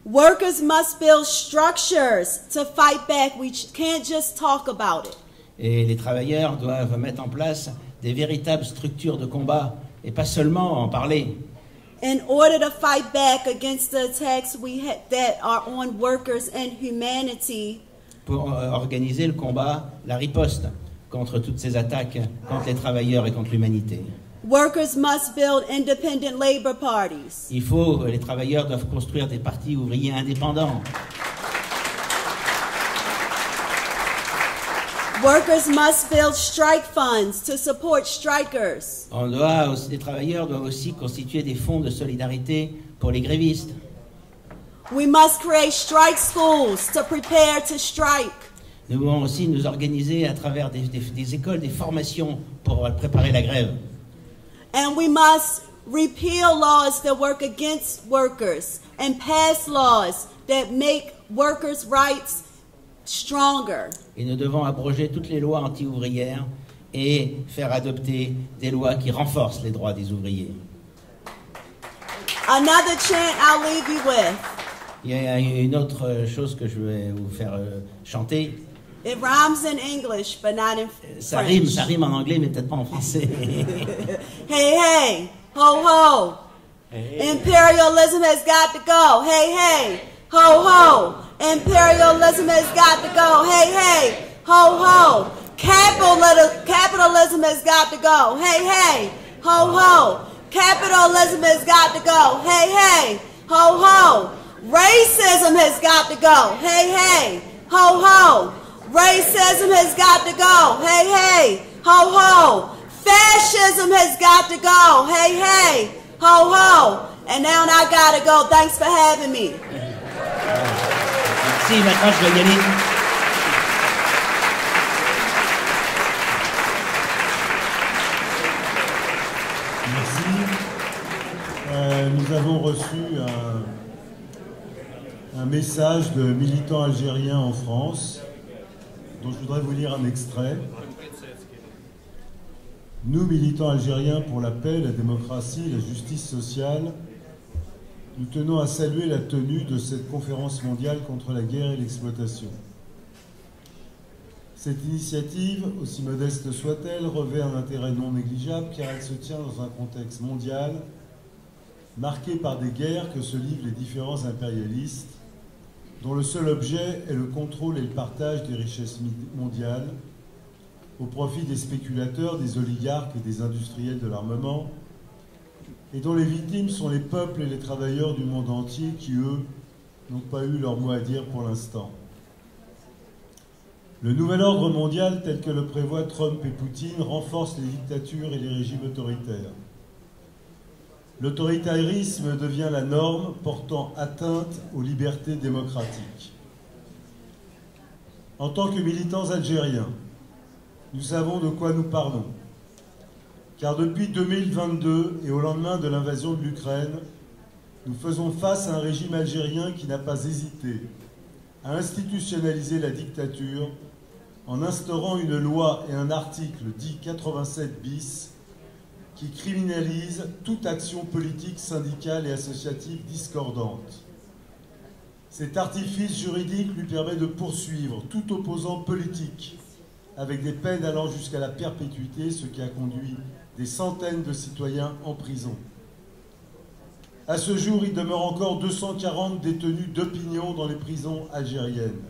Speaker 8: Workers must build structures to fight back. We can't just talk about it.
Speaker 9: Et les travailleurs doivent mettre en place des véritables structures de combat et pas seulement en parler.
Speaker 8: In order to fight back against the attacks that are on workers and humanity,
Speaker 9: Pour organiser le combat, la riposte contre toutes ces attaques contre les travailleurs et contre l'humanité.
Speaker 8: workers must build independent labor parties.
Speaker 9: Les travailleurs doivent construire des partis ouvriers indépendants.
Speaker 8: Workers must build strike funds to support strikers.
Speaker 9: Les travailleurs doivent aussi constituer des fonds de solidarité pour les grévistes.
Speaker 8: We must create strike schools to prepare to strike.
Speaker 9: Nous devons aussi nous organiser à travers des écoles, des formations pour préparer la grève.
Speaker 8: And we must repeal laws that work against workers and pass laws that make workers' rights stronger.
Speaker 9: Et nous devons abroger toutes les lois anti-ouvrières et faire adopter des lois qui renforcent les droits des ouvriers.
Speaker 8: Another chant I'll leave you with.
Speaker 9: Il y a une autre chose que je vais vous faire chanter.
Speaker 8: It rhymes in English, but not in French.
Speaker 9: Ça rime en anglais, mais peut-être pas en français.
Speaker 8: Hey, hey, ho, ho. Hey. Imperialism has got to go. Hey, hey, ho, ho. Imperialism has got to go. Hey, hey, ho, ho. Capitalism has got to go. Hey, hey, ho, ho. Capitalism has got to go. Hey, hey, ho, ho. Racism has got to go. Hey, hey, ho, ho. Racism has got to go. Hey, hey, ho, ho. Fascism has got to go. Hey, hey, ho, ho. And now I gotta go. Thanks for having me.
Speaker 9: Merci, maintenant je vais y aller.
Speaker 4: Merci. Nous avons reçu un message de militants algériens en France, dont je voudrais vous lire un extrait. Nous, militants algériens pour la paix, la démocratie, la justice sociale, nous tenons à saluer la tenue de cette conférence mondiale contre la guerre et l'exploitation. Cette initiative, aussi modeste soit-elle, revêt un intérêt non négligeable car elle se tient dans un contexte mondial marqué par des guerres que se livrent les différents impérialistes, dont le seul objet est le contrôle et le partage des richesses mondiales, au profit des spéculateurs, des oligarques et des industriels de l'armement, et dont les victimes sont les peuples et les travailleurs du monde entier qui, eux, n'ont pas eu leur mot à dire pour l'instant. Le nouvel ordre mondial, tel que le prévoient Trump et Poutine, renforce les dictatures et les régimes autoritaires. l'autoritarisme devient la norme portant atteinte aux libertés démocratiques. En tant que militants algériens, nous savons de quoi nous parlons. Car depuis 2022 et au lendemain de l'invasion de l'Ukraine, nous faisons face à un régime algérien qui n'a pas hésité à institutionnaliser la dictature en instaurant une loi et un article dit 87 bis qui criminalise toute action politique, syndicale et associative discordante. Cet artifice juridique lui permet de poursuivre tout opposant politique avec des peines allant jusqu'à la perpétuité, ce qui a conduit des centaines de citoyens en prison. À ce jour, il demeure encore 240 détenus d'opinion dans les prisons algériennes.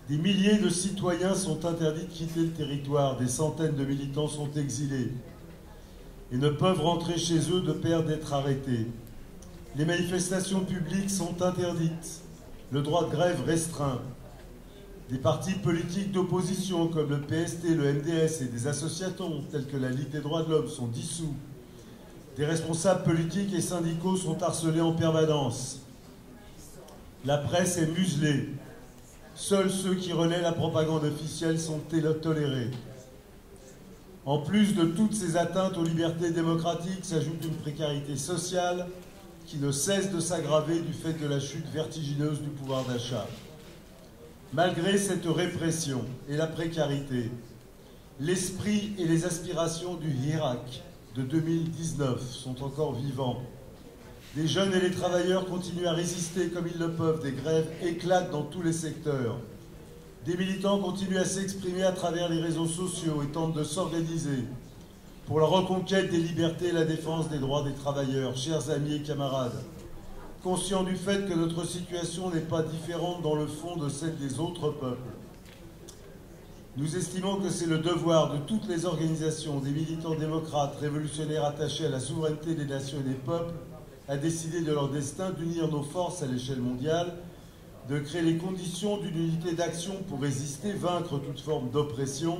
Speaker 4: Des milliers de citoyens sont interdits de quitter le territoire, des centaines de militants sont exilés et ne peuvent rentrer chez eux de peur d'être arrêtés. Les manifestations publiques sont interdites, le droit de grève restreint. Des partis politiques d'opposition comme le PST, le MDS et des associations telles que la Ligue des droits de l'homme sont dissous. Des responsables politiques et syndicaux sont harcelés en permanence. La presse est muselée. Seuls ceux qui relaient la propagande officielle sont tolérés. En plus de toutes ces atteintes aux libertés démocratiques, s'ajoute une précarité sociale qui ne cesse de s'aggraver du fait de la chute vertigineuse du pouvoir d'achat. Malgré cette répression et la précarité, l'esprit et les aspirations du Hirak de 2019 sont encore vivants. Les jeunes et les travailleurs continuent à résister comme ils le peuvent. Des grèves éclatent dans tous les secteurs. Des militants continuent à s'exprimer à travers les réseaux sociaux et tentent de s'organiser pour la reconquête des libertés et la défense des droits des travailleurs. Chers amis et camarades, conscients du fait que notre situation n'est pas différente dans le fond de celle des autres peuples, nous estimons que c'est le devoir de toutes les organisations, des militants démocrates, révolutionnaires attachés à la souveraineté des nations et des peuples, à décider de leur destin, d'unir nos forces à l'échelle mondiale, de créer les conditions d'une unité d'action pour résister, vaincre toute forme d'oppression.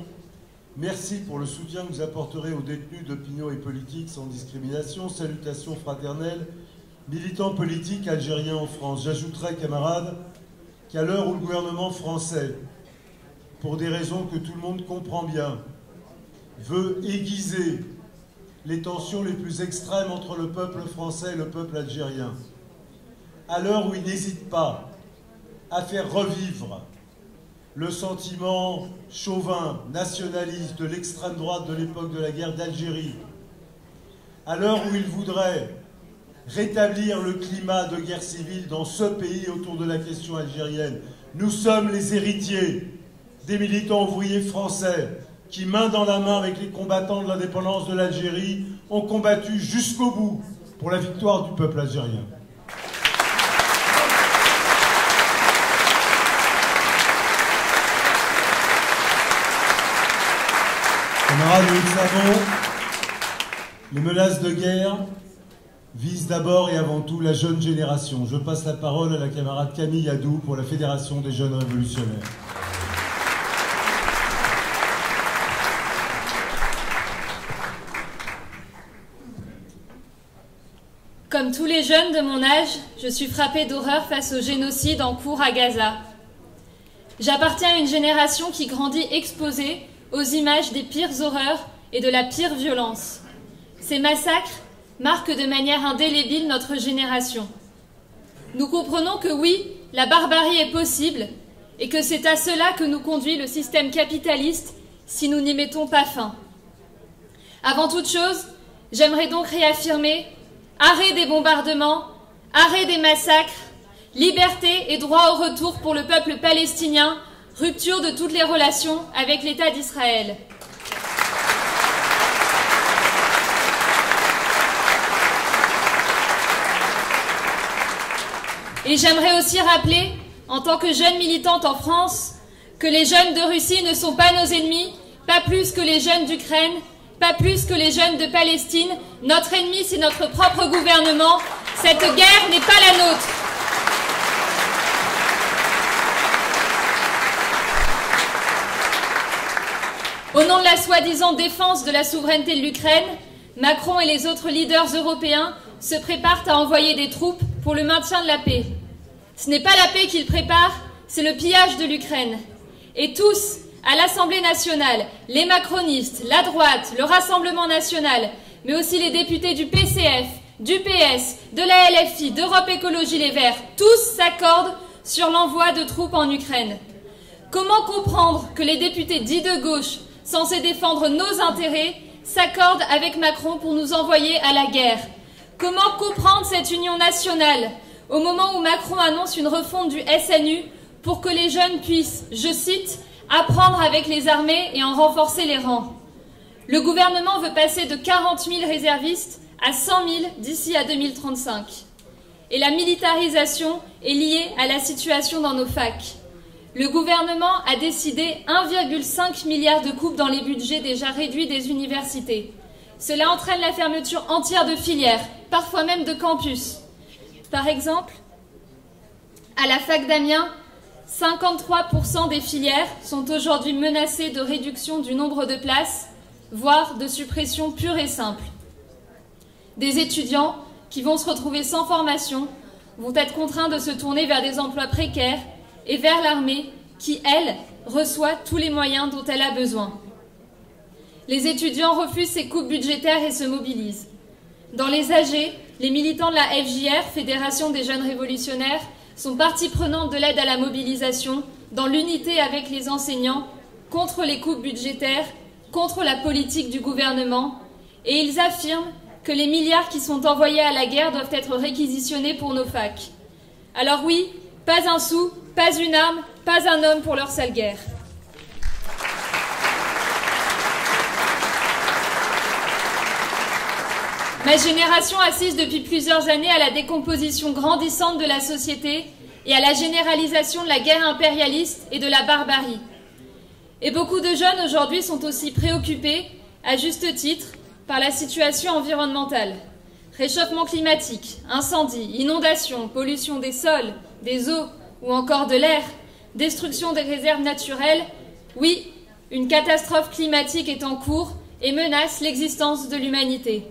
Speaker 4: Merci pour le soutien que vous apporterez aux détenus d'opinion et politique sans discrimination. Salutations fraternelles, militants politiques algériens en France. J'ajouterai, camarades, qu'à l'heure où le gouvernement français, pour des raisons que tout le monde comprend bien, veut aiguiser les tensions les plus extrêmes entre le peuple français et le peuple algérien, à l'heure où il n'hésite pas à faire revivre le sentiment chauvin, nationaliste de l'extrême droite de l'époque de la guerre d'Algérie, à l'heure où il voudrait rétablir le climat de guerre civile dans ce pays autour de la question algérienne. Nous sommes les héritiers des militants ouvriers français qui, main dans la main avec les combattants de l'indépendance de l'Algérie, ont combattu jusqu'au bout pour la victoire du peuple algérien. Camarades, nous le savons, les menaces de guerre visent d'abord et avant tout la jeune génération. Je passe la parole à la camarade Camille Adou pour la Fédération des jeunes révolutionnaires.
Speaker 7: Comme tous les jeunes de mon âge, je suis frappée d'horreur face au génocide en cours à Gaza. J'appartiens à une génération qui grandit exposée aux images des pires horreurs et de la pire violence. Ces massacres marquent de manière indélébile notre génération. Nous comprenons que oui, la barbarie est possible et que c'est à cela que nous conduit le système capitaliste si nous n'y mettons pas fin. Avant toute chose, j'aimerais donc réaffirmer arrêt des bombardements, arrêt des massacres, liberté et droit au retour pour le peuple palestinien, rupture de toutes les relations avec l'État d'Israël. Et j'aimerais aussi rappeler, en tant que jeune militante en France, que les jeunes de Russie ne sont pas nos ennemis, pas plus que les jeunes d'Ukraine, pas plus que les jeunes de Palestine. Notre ennemi, c'est notre propre gouvernement. Cette guerre n'est pas la nôtre. Au nom de la soi-disant défense de la souveraineté de l'Ukraine, Macron et les autres leaders européens se préparent à envoyer des troupes pour le maintien de la paix. Ce n'est pas la paix qu'ils préparent, c'est le pillage de l'Ukraine. Et tous, à l'Assemblée nationale, les macronistes, la droite, le Rassemblement national, mais aussi les députés du PCF, du PS, de la LFI, d'Europe Écologie Les Verts, tous s'accordent sur l'envoi de troupes en Ukraine. Comment comprendre que les députés dits de gauche, censés défendre nos intérêts, s'accordent avec Macron pour nous envoyer à la guerre? Comment comprendre cette union nationale au moment où Macron annonce une refonte du SNU pour que les jeunes puissent, je cite, apprendre avec les armées et en renforcer les rangs? Le gouvernement veut passer de 40 000 réservistes à 100 000 d'ici à 2035. Et la militarisation est liée à la situation dans nos facs. Le gouvernement a décidé 1,5 milliard de coupes dans les budgets déjà réduits des universités. Cela entraîne la fermeture entière de filières, parfois même de campus. Par exemple, à la fac d'Amiens, 53% des filières sont aujourd'hui menacées de réduction du nombre de places, voire de suppression pure et simple. Des étudiants qui vont se retrouver sans formation vont être contraints de se tourner vers des emplois précaires et vers l'armée qui, elle, reçoit tous les moyens dont elle a besoin. Les étudiants refusent ces coupes budgétaires et se mobilisent. Dans les AG, les militants de la FJR, Fédération des jeunes révolutionnaires, sont partie prenante de l'aide à la mobilisation, dans l'unité avec les enseignants, contre les coupes budgétaires, contre la politique du gouvernement, et ils affirment que les milliards qui sont envoyés à la guerre doivent être réquisitionnés pour nos facs. Alors oui, pas un sou, pas une arme, pas un homme pour leur sale guerre. Ma génération assiste depuis plusieurs années à la décomposition grandissante de la société et à la généralisation de la guerre impérialiste et de la barbarie. Et beaucoup de jeunes aujourd'hui sont aussi préoccupés, à juste titre, par la situation environnementale. Réchauffement climatique, incendies, inondations, pollution des sols, des eaux ou encore de l'air, destruction des réserves naturelles. Oui, une catastrophe climatique est en cours et menace l'existence de l'humanité.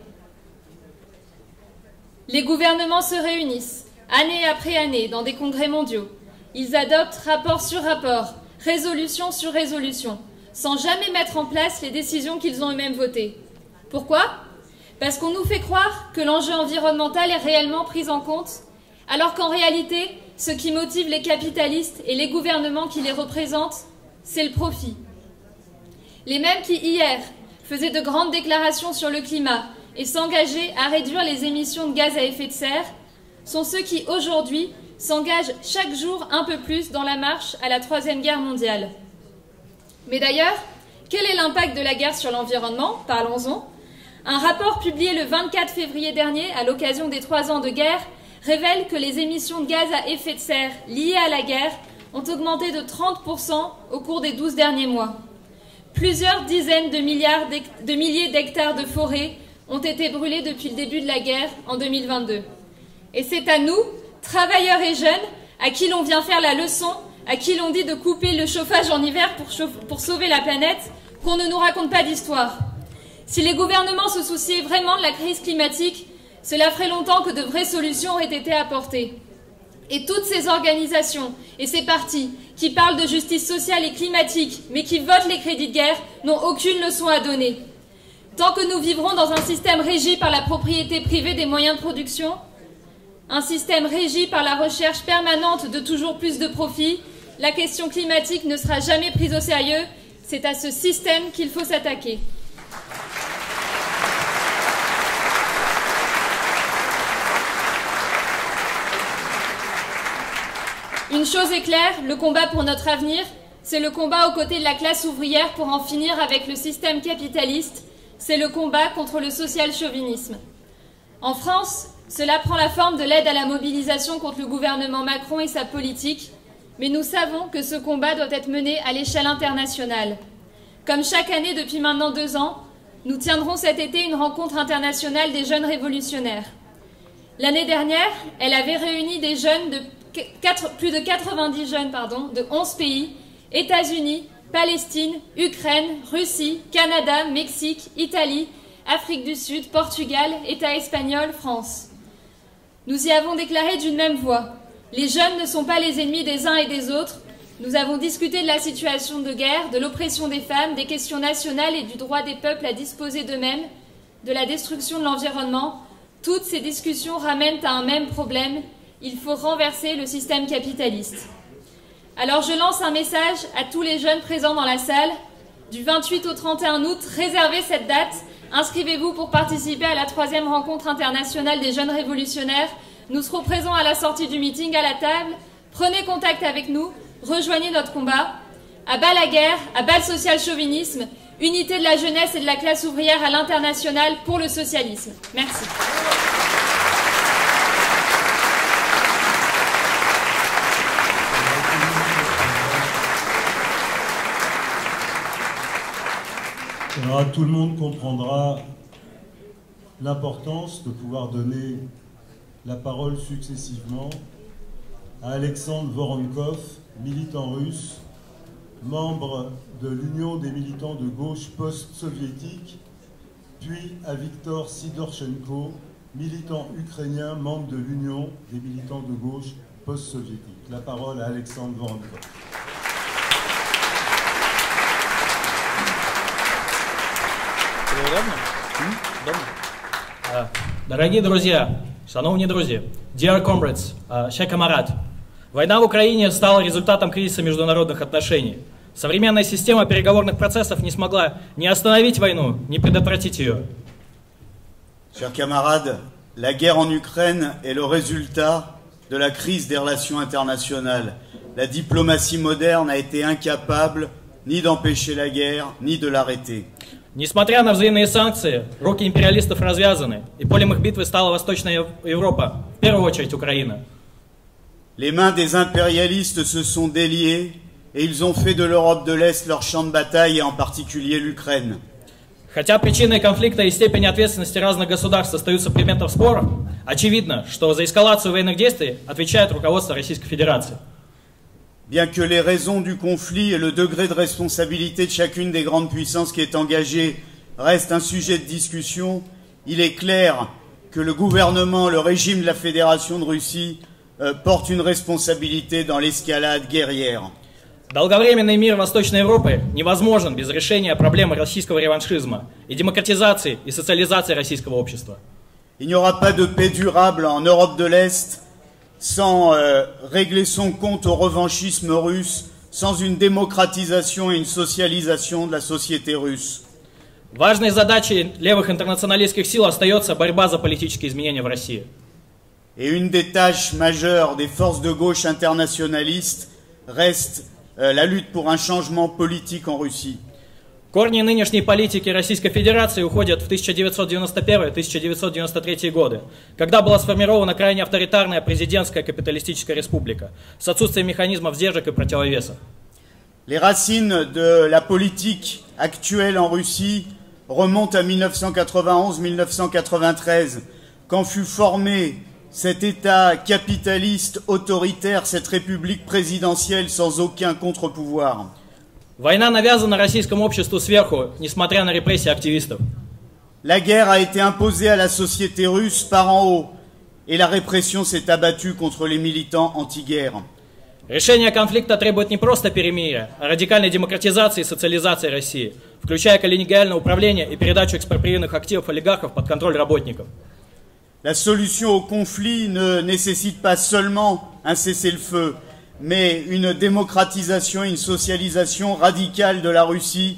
Speaker 7: Les gouvernements se réunissent, année après année, dans des congrès mondiaux. Ils adoptent rapport sur rapport, résolution sur résolution, sans jamais mettre en place les décisions qu'ils ont eux-mêmes votées. Pourquoi? Parce qu'on nous fait croire que l'enjeu environnemental est réellement pris en compte, alors qu'en réalité, ce qui motive les capitalistes et les gouvernements qui les représentent, c'est le profit. Les mêmes qui, hier, faisaient de grandes déclarations sur le climat et s'engageaient à réduire les émissions de gaz à effet de serre, sont ceux qui, aujourd'hui, s'engagent chaque jour un peu plus dans la marche à la Troisième Guerre mondiale. Mais d'ailleurs, quel est l'impact de la guerre sur l'environnement? Parlons-en. Un rapport publié le 24 février dernier, à l'occasion des 3 ans de guerre, révèle que les émissions de gaz à effet de serre liées à la guerre ont augmenté de 30% au cours des 12 derniers mois. Plusieurs dizaines de milliers d'hectares de forêts ont été brûlés depuis le début de la guerre en 2022. Et c'est à nous, travailleurs et jeunes, à qui l'on vient faire la leçon, à qui l'on dit de couper le chauffage en hiver pour sauver la planète, qu'on ne nous raconte pas d'histoire. Si les gouvernements se souciaient vraiment de la crise climatique, cela ferait longtemps que de vraies solutions auraient été apportées. Et toutes ces organisations et ces partis qui parlent de justice sociale et climatique, mais qui votent les crédits de guerre, n'ont aucune leçon à donner. Tant que nous vivrons dans un système régi par la propriété privée des moyens de production, un système régi par la recherche permanente de toujours plus de profits, la question climatique ne sera jamais prise au sérieux. C'est à ce système qu'il faut s'attaquer. Une chose est claire, le combat pour notre avenir, c'est le combat aux côtés de la classe ouvrière pour en finir avec le système capitaliste, c'est le combat contre le social-chauvinisme. En France, cela prend la forme de l'aide à la mobilisation contre le gouvernement Macron et sa politique, mais nous savons que ce combat doit être mené à l'échelle internationale. Comme chaque année depuis maintenant 2 ans, nous tiendrons cet été une rencontre internationale des jeunes révolutionnaires. L'année dernière, elle avait réuni des jeunes plus de 90 jeunes de 11 pays, États-Unis, Palestine, Ukraine, Russie, Canada, Mexique, Italie, Afrique du Sud, Portugal, État espagnol, France. Nous y avons déclaré d'une même voix. Les jeunes ne sont pas les ennemis des uns et des autres. Nous avons discuté de la situation de guerre, de l'oppression des femmes, des questions nationales et du droit des peuples à disposer d'eux-mêmes, de la destruction de l'environnement. Toutes ces discussions ramènent à un même problème. Il faut renverser le système capitaliste. Alors je lance un message à tous les jeunes présents dans la salle. Du 28 au 31 août, réservez cette date. Inscrivez-vous pour participer à la 3e rencontre internationale des jeunes révolutionnaires. Nous serons présents à la sortie du meeting à la table. Prenez contact avec nous, rejoignez notre combat. À bas la guerre, à bas le social-chauvinisme, unité de la jeunesse et de la classe ouvrière à l'international pour le socialisme. Merci.
Speaker 4: Alors, tout le monde comprendra l'importance de pouvoir donner la parole successivement à Alexandre Voronkov, militant russe, membre de l'Union des militants de gauche post-soviétique, puis à Viktor Sidorchenko, militant ukrainien, membre de l'Union des militants de gauche post-soviétique. La parole à Alexandre Voronkov.
Speaker 10: Дорогие друзья, шановні друзі, dear comrades, ще камарад, война в Украине стала результатом кризиса международных отношений. Современная система переговорных процессов не смогла ни остановить войну, ни предотвратить ее.
Speaker 11: Chers camarades, la guerre en Ukraine est le résultat de la crise des relations internationales. La diplomatie moderne a été incapable ni d'empêcher la guerre, ni de l'arrêter.
Speaker 10: Несмотря на взаимные санкции, руки империалистов развязаны, и полем их битвы стала Восточная Европа, в первую очередь Украина.
Speaker 11: Les mains des impérialistes se sont déliées et ils ont fait de l'Europe de l'Est leur champ de bataille, et en particulier l'Ukraine.
Speaker 10: Хотя причиной конфликта и степень ответственности разных государств остаются предметом спора, очевидно, что за эскалацию военных действий отвечает руководство Российской Федерации.
Speaker 11: Bien que les raisons du conflit et le degré de responsabilité de chacune des grandes puissances qui est engagée restent un sujet de discussion, il est clair que le gouvernement, le régime de la Fédération de Russie porte une responsabilité dans l'escalade guerrière.
Speaker 10: Долговременный мир Восточной Европы невозможен без решения проблемы российского реваншизма и демократизации и социализации российского общества.
Speaker 11: Il n'y aura pas de paix durable en Europe de l'Est sans régler son compte au revanchisme russe, sans une démocratisation et une socialisation de la société russe.
Speaker 10: Важной задачей левых интернационалистских сил остается борьба за политические изменения в России.
Speaker 11: Et une des tâches majeures des forces de gauche internationalistes reste la lutte pour un changement politique en Russie.
Speaker 10: Корни нынешней политики Российской Федерации уходят в 1991-1993 годы, когда была сформирована крайне авторитарная президентская капиталистическая республика с отсутствием механизмов сдержек и противовесов.
Speaker 11: Les racines de la politique actuelle en Russie remontent à 1991-1993, quand fut formé cet État capitaliste autoritaire, cette république présidentielle sans aucun contre-pouvoir.
Speaker 10: Война навязана российскому обществу сверху, несмотря на репрессии активистов.
Speaker 11: La guerre a été imposée à la société russe par en haut, et la répression s'est abattue contre les militants anti-guerre.
Speaker 10: Решение конфликта требует не просто перемирия, а радикальной демократизации и социализации России, включая коллегиальное управление и передачу экспроприированных активов олигархов под контроль работников.
Speaker 11: La solution au conflit ne nécessite pas seulement un cessez-le-feu, mais une démocratisation et une socialisation radicale de la Russie,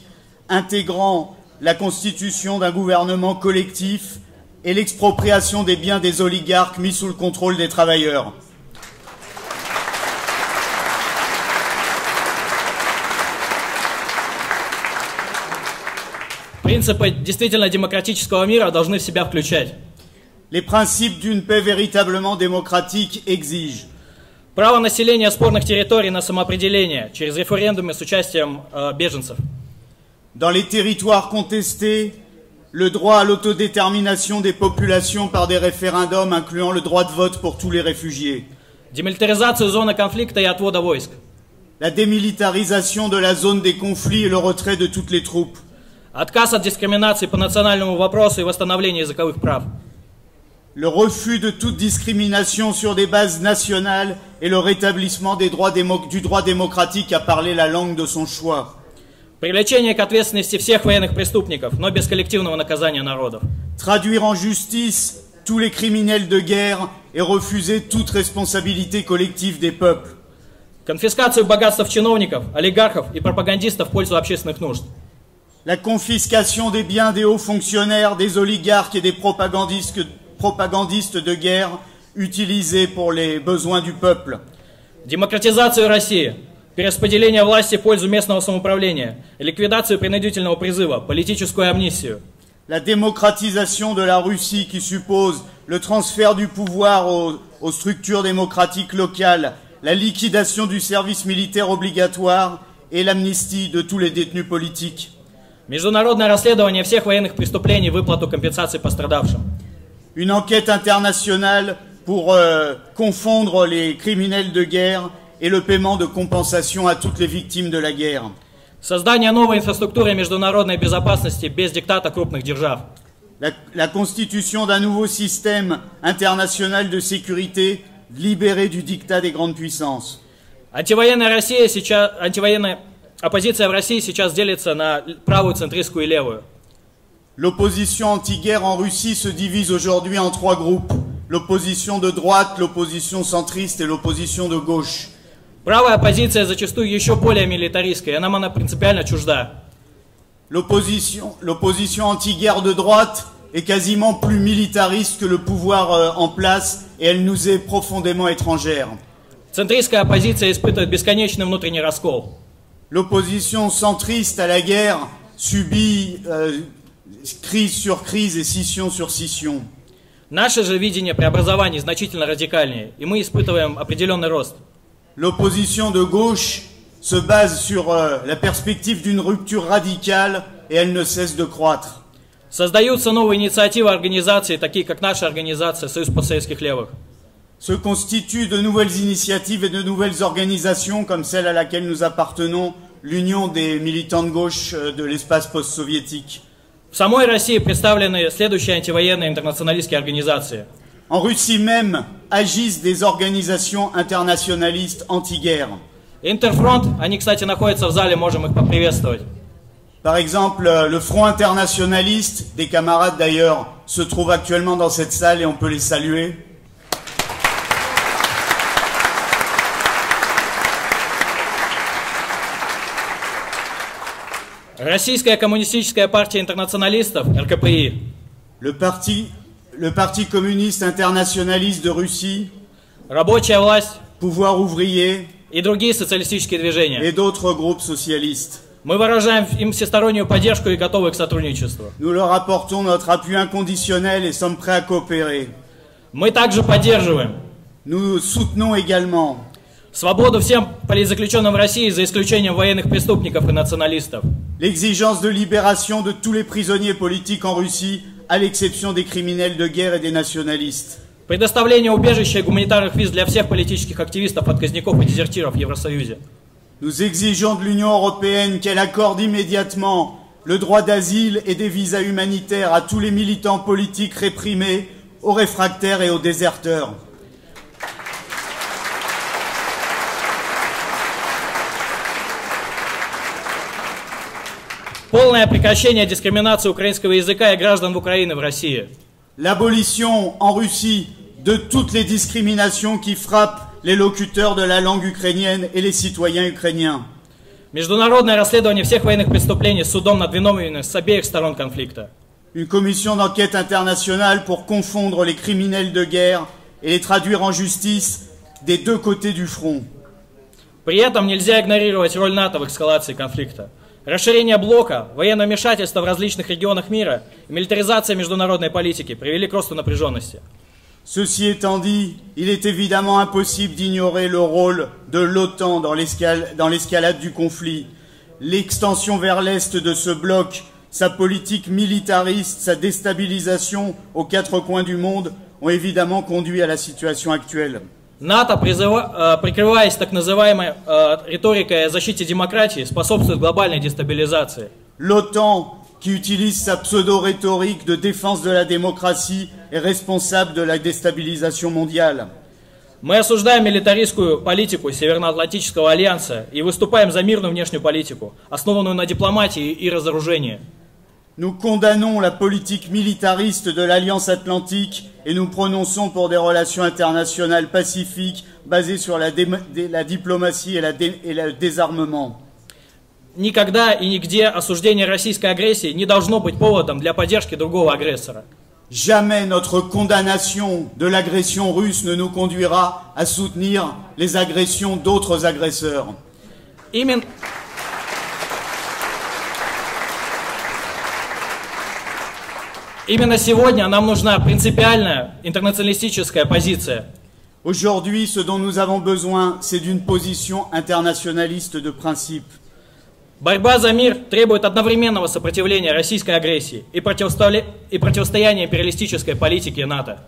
Speaker 11: intégrant la constitution d'un gouvernement collectif et l'expropriation des biens des oligarques mis sous le contrôle des travailleurs.
Speaker 10: Принципы действительно демократического мира должны в себя включать.
Speaker 11: Les principes d'une paix véritablement démocratique exigent
Speaker 10: право населения спорных территорий на самоопределение через референдумы с участием беженцев.
Speaker 11: Dans les territoires contestés, le droit à l'autodétermination des populations par des référendums incluant le droit de vote pour tous les réfugiés.
Speaker 10: Демилитаризацию зоны конфликта и отвода войск.
Speaker 11: La démilitarisation de la zone des conflits et le retrait de toutes les troupes.
Speaker 10: Отказ от дискриминации по национальному вопросу и восстановление языковых прав.
Speaker 11: Le refus de toute discrimination sur des bases nationales et le rétablissement du droit démocratique à parler la langue de son choix.
Speaker 10: Привлечение к ответственности всех военных преступников, но без коллективного наказания народов.
Speaker 11: Traduire en justice tous les criminels de guerre et refuser toute responsabilité collective des peuples.
Speaker 10: Конфискацию богатств чиновников, олигархов и пропагандистов в пользу общественных нужд.
Speaker 11: La confiscation des biens des hauts fonctionnaires, des oligarques et des propagandistes de guerre utilisés pour les besoins du peuple.
Speaker 10: Демократизацию России, перераспределение власти в пользу местного самоуправления, ликвидацию принудительного призыва, политическую амнистию.
Speaker 11: La démocratisation de la Russie qui suppose le transfert du pouvoir aux structures démocratiques locales, la liquidation du service militaire obligatoire et l'amnistie de tous les détenus politiques.
Speaker 10: Международное расследование всех военных преступлений, выплату компенсаций пострадавшим.
Speaker 11: Une enquête internationale pour confondre les criminels de guerre et le paiement de compensation à toutes les victimes de la guerre.
Speaker 10: Создание новой инфраструктуры международной безопасности без диктата крупных держав.
Speaker 11: La constitution d'un nouveau système international de sécurité libéré du diktat des grandes puissances.
Speaker 10: Антивоенная оппозиция в России сейчас делится на правую, центристскую и левую.
Speaker 11: L'opposition anti-guerre en Russie se divise aujourd'hui en 3 groupes. L'opposition de droite, l'opposition centriste et l'opposition de gauche.
Speaker 10: Правая оппозиция зачастую еще более милитаристская, она принципиально чужда.
Speaker 11: L'opposition anti-guerre de droite est quasiment plus militariste que le pouvoir en place et elle nous est profondément étrangère.
Speaker 10: Центристская оппозиция испытывает бесконечный внутренний раскол.
Speaker 11: L'opposition centriste à la guerre subit crise sur crise et scission sur scission.
Speaker 10: Наше же видение преобразований значительно радикальнее, и мы испытываем определенный рост.
Speaker 11: L'opposition de gauche se base sur la perspective d'une rupture radicale et elle ne cesse de croître.
Speaker 10: Создаются новые инициативы организаций, такие как наша организация Союз постсоветских левых.
Speaker 11: Se constituent de nouvelles initiatives et de nouvelles organisations comme celle à laquelle nous appartenons, l'Union des militants de gauche de l'espace post-soviétique.
Speaker 10: В самой России представлены следующие антивоенные интернационалистские организации.
Speaker 11: En Russie même agissent des organisations internationalistes anti-guerre.
Speaker 10: Интерфронт, они, кстати, находятся в зале, можем их поприветствовать.
Speaker 11: Par exemple, le Front internationaliste, des camarades d'ailleurs, se trouve actuellement dans cette salle et on peut les saluer.
Speaker 10: Российская коммунистическая партия интернационалистов, РКПИ.
Speaker 11: Le Parti communiste internationaliste de Russie.
Speaker 10: Рабочая власть.
Speaker 11: Pouvoir ouvrier.
Speaker 10: И другие социалистические движения.
Speaker 11: Et d'autres groupes socialistes.
Speaker 10: Мы выражаем им всестороннюю поддержку и готовы к сотрудничеству.
Speaker 11: Nous leur apportons notre appui inconditionnel et sommes prêts à coopérer.
Speaker 10: Мы также поддерживаем.
Speaker 11: Nous soutenons également.
Speaker 10: Свободу всем политзаключенным в России, за исключением военных преступников и националистов.
Speaker 11: L'exigence de libération de tous les prisonniers politiques en Russie, à l'exception des criminels de guerre et des nationalistes.
Speaker 10: Предоставление убежища и гуманитарных виз для всех политических активистов, отказников и дезертиров в Евросоюзе.
Speaker 11: Nous exigeons de l'Union européenne qu'elle accorde immédiatement le droit d'asile et des visas humanitaires à tous les militants politiques réprimés, aux réfractaires et aux déserteurs.
Speaker 10: Полное прекращение дискриминации украинского языка и граждан Украины в России.
Speaker 11: L'abolition en Russie de toutes les discriminations qui frappent les locuteurs de la langue ukrainienne et les citoyens ukrainiens.
Speaker 10: Международное расследование всех военных преступлений с судом над виновными с обеих сторон конфликта.
Speaker 11: Une commission d'enquête internationale pour confondre les criminels de guerre et les traduire en justice des deux côtés du front.
Speaker 10: При этом нельзя игнорировать роль НАТО в эскалации конфликта. Расширение блока, военное вмешательство в различных регионах мира и милитаризация международной политики привели к росту напряженности.
Speaker 11: Ceci étant dit, il est évidemment impossible d'ignorer le rôle de l'OTAN dans l'escalade du conflit. L'extension vers l'est de ce bloc, sa politique militariste, sa déstabilisation aux 4 coins du monde ont évidemment conduit à la situation actuelle.
Speaker 10: НАТО, прикрываясь так называемой риторикой о защите демократии, способствует глобальной дестабилизации.
Speaker 11: L'OTAN, qui utilise sa pseudo-rhétorique de défense de la démocratie est responsable de la déstabilisation mondiale.
Speaker 10: Мы осуждаем милитаристскую политику Североатлантического альянса и выступаем за мирную внешнюю политику, основанную на дипломатии и разоружении.
Speaker 11: Nous condamnons la politique militariste de l'Alliance Atlantique et nous prononçons pour des relations internationales pacifiques basées sur la diplomatie et le désarmement.
Speaker 10: Никогда и нигде осуждение российской агрессии не должно быть поводом для поддержки другого агрессора.
Speaker 11: Jamais notre condamnation de l'agression russe ne nous conduira à soutenir les agressions d'autres agresseurs.
Speaker 10: Именно сегодня нам нужна принципиальная интернационалистическая позиция.
Speaker 11: Aujourd'hui, ce dont nous avons besoin, c'est d'une position internationaliste de principe.
Speaker 10: Борьба за мир требует одновременного сопротивления российской агрессии и противостояния империалистической политике НАТО.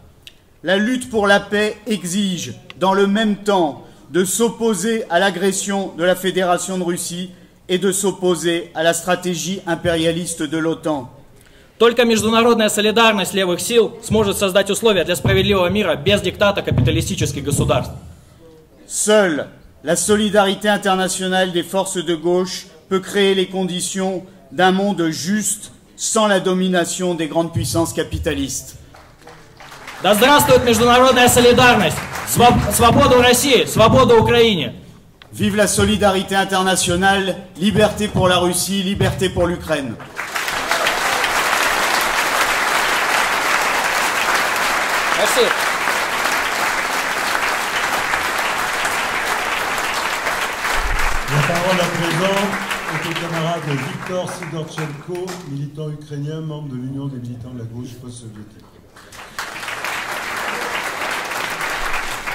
Speaker 11: La lutte pour la paix exige, dans le même temps, de s'opposer à l'agression de la Fédération de Russie et de s'opposer à la stratégie impérialiste de l'OTAN.
Speaker 10: Только международная солидарность левых сил сможет создать условия для справедливого мира без диктата капиталистических государств.
Speaker 11: Seule la solidarité internationale des forces de gauche peut créer les conditions d'un monde juste sans la domination des grandes puissances capitalistes.
Speaker 10: Да здравствует международная солидарность! Свобода России, свобода Украине!
Speaker 11: Vive la solidarité internationale, liberté pour la Russie, liberté pour l'Ukraine.
Speaker 2: Merci.
Speaker 4: La parole à présent est au camarade Viktor Sidorchenko, militant ukrainien, membre de l'Union des militants de la gauche post-soviétique.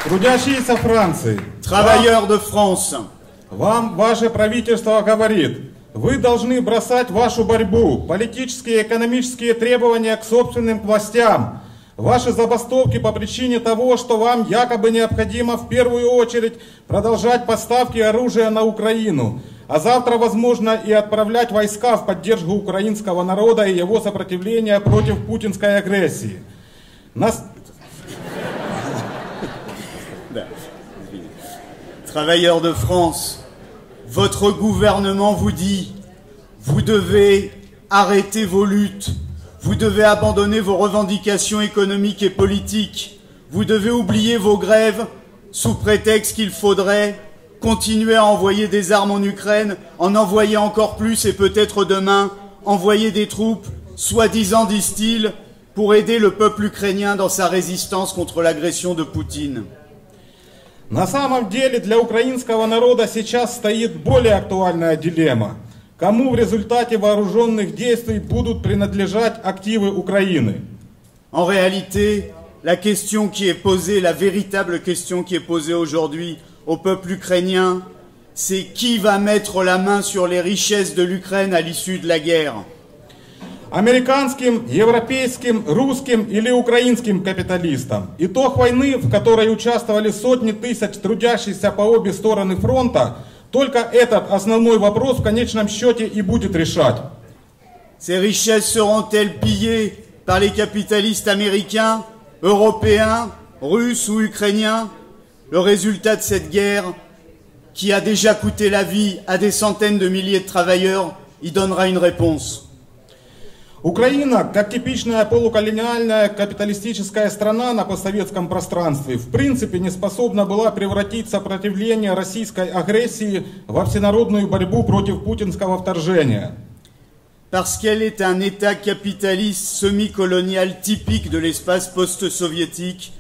Speaker 12: Трудящиеся Франции,
Speaker 11: Travailleurs de France,
Speaker 12: вам ваше правительство говорит, вы должны бросать вашу борьбу, политические и экономические требования к собственным властям, ваши забастовки по причине того, что вам якобы необходимо в первую очередь продолжать поставки оружия на Украину, а завтра, возможно, и отправлять войска в поддержку украинского народа и его сопротивления против путинской агрессии.
Speaker 11: Travailleurs de France, votre gouvernement vous dit, vous devez arrêter vos luttes, vous devez abandonner vos revendications économiques et politiques, vous devez oublier vos grèves sous prétexte qu'il faudrait continuer à envoyer des armes en Ukraine, en envoyer encore plus et peut-être demain envoyer des troupes, soi-disant, disent-ils, pour aider le peuple ukrainien dans sa résistance contre l'agression de Poutine.
Speaker 12: На самом деле для украинского народа сейчас стоит более актуальная дилемма. Кому в результате вооруженных действий будут принадлежать активы Украины?
Speaker 11: En réalité, la question qui est posée, la véritable question qui est posée aujourd'hui au peuple ukrainien, c'est qui va mettre la main sur les richesses de l'Ukraine à l'issue de la guerre.
Speaker 12: Американским, европейским, русским или украинским капиталистам. Итог войны, в которой участвовали сотни тысяч трудящихся по обе стороны фронта, только этот основной вопрос в конечном счете и будет решать.
Speaker 11: Ces richesses seront-elles pillées par les capitalistes américains, européens, russes ou ukrainiens? Le résultat de cette guerre, qui a déjà coûté la vie à des centaines de milliers de travailleurs, y donnera une réponse.
Speaker 12: Украина, как типичная полуколониальная капиталистическая страна на постсоветском пространстве, в принципе не способна была превратить сопротивление российской агрессии во всенародную борьбу против путинского вторжения.
Speaker 11: Parce qu'elle est un État capitaliste semi-colonial typique de l'espace post-soviétique,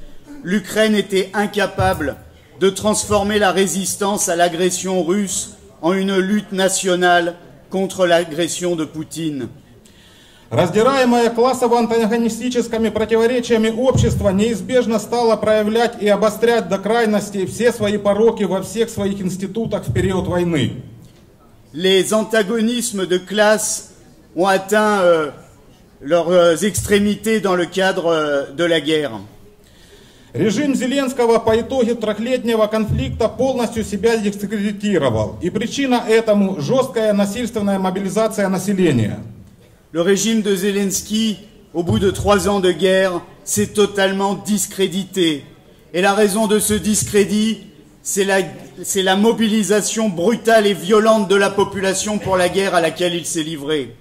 Speaker 11: l'Ukraine était incapable de transformer la résistance à l'agression russe en une lutte nationale contre l'agression de Poutine.
Speaker 12: Раздираемое классово-антагонистическими противоречиями общество неизбежно стало проявлять и обострять до крайности все свои пороки во всех своих институтах в период войны.
Speaker 11: Les antagonismes de classe ont atteint leurs extrémités dans le cadre de la guerre.
Speaker 12: Режим Зеленского по итогу трехлетнего конфликта полностью себя дискредитировал. И причина этому – жесткая насильственная мобилизация населения.
Speaker 11: Le régime de Zelensky, au bout de 3 ans de guerre, s'est totalement discrédité. Et la raison de ce discrédit, c'est la mobilisation brutale et violente de la population pour la guerre à laquelle il s'est livré.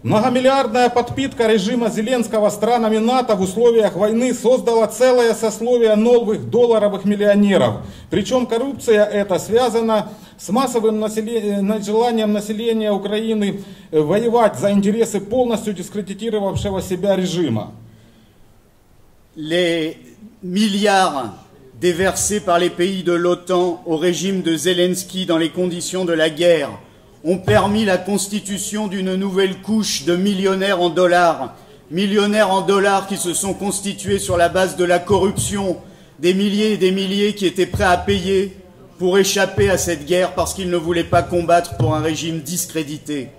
Speaker 12: Многомиллиардная подпитка режима Зеленского странами НАТО в условиях войны создала целое сословие новых долларовых миллионеров. Причем коррупция эта связана с массовым желанием населения Украины воевать за интересы полностью дискредитировавшего себя режима.
Speaker 11: Les milliards déversés par les pays de l'OTAN au régime de Zelensky dans les conditions de la guerre ont permis la constitution d'une nouvelle couche de millionnaires en dollars qui se sont constitués sur la base de la corruption, des milliers et des milliers qui étaient prêts à payer pour échapper à cette guerre parce qu'ils ne voulaient pas combattre pour un régime discrédité.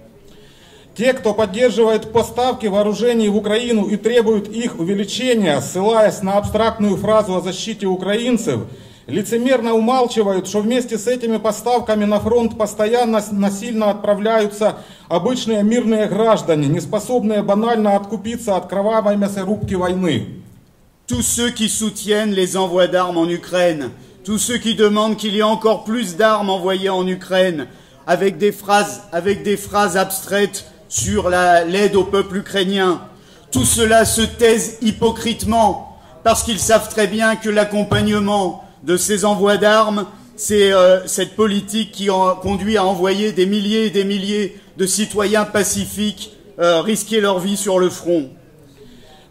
Speaker 12: Те, кто поддерживает поставки вооружений в Украину и требует их увеличения, ссылаясь на абстрактную фразу о защите украинцев, лицемерно умалчивают, что вместе с этими поставками на фронт постоянно насильно отправляются обычные мирные граждане, не способные банально откупиться от кровавой мясорубки войны.
Speaker 11: Tous ceux qui soutiennent les envois d'armes en Ukraine, tous ceux qui demandent qu'il y ait encore plus d'armes envoyées en Ukraine, avec des phrases abstraites sur l'aide au peuple ukrainien, tout cela se taisent hypocritement parce qu'ils savent très bien que l'accompagnement de ces envois d'armes, c'est cette politique qui conduit à envoyer des milliers et des milliers de citoyens pacifiques risquer leur vie sur le front.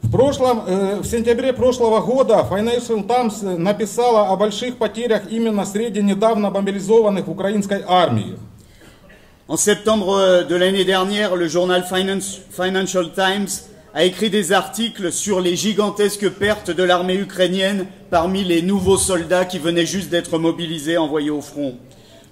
Speaker 12: В сентябре прошлого года Financial Times написала о больших потерях именно среди недавно мобилизованных в украинской армии.
Speaker 11: En septembre de l'année dernière, le journal Financial Times a écrit des articles sur les gigantesques pertes de l'armée ukrainienne parmi les nouveaux soldats qui venaient juste d'être mobilisés, envoyés au front.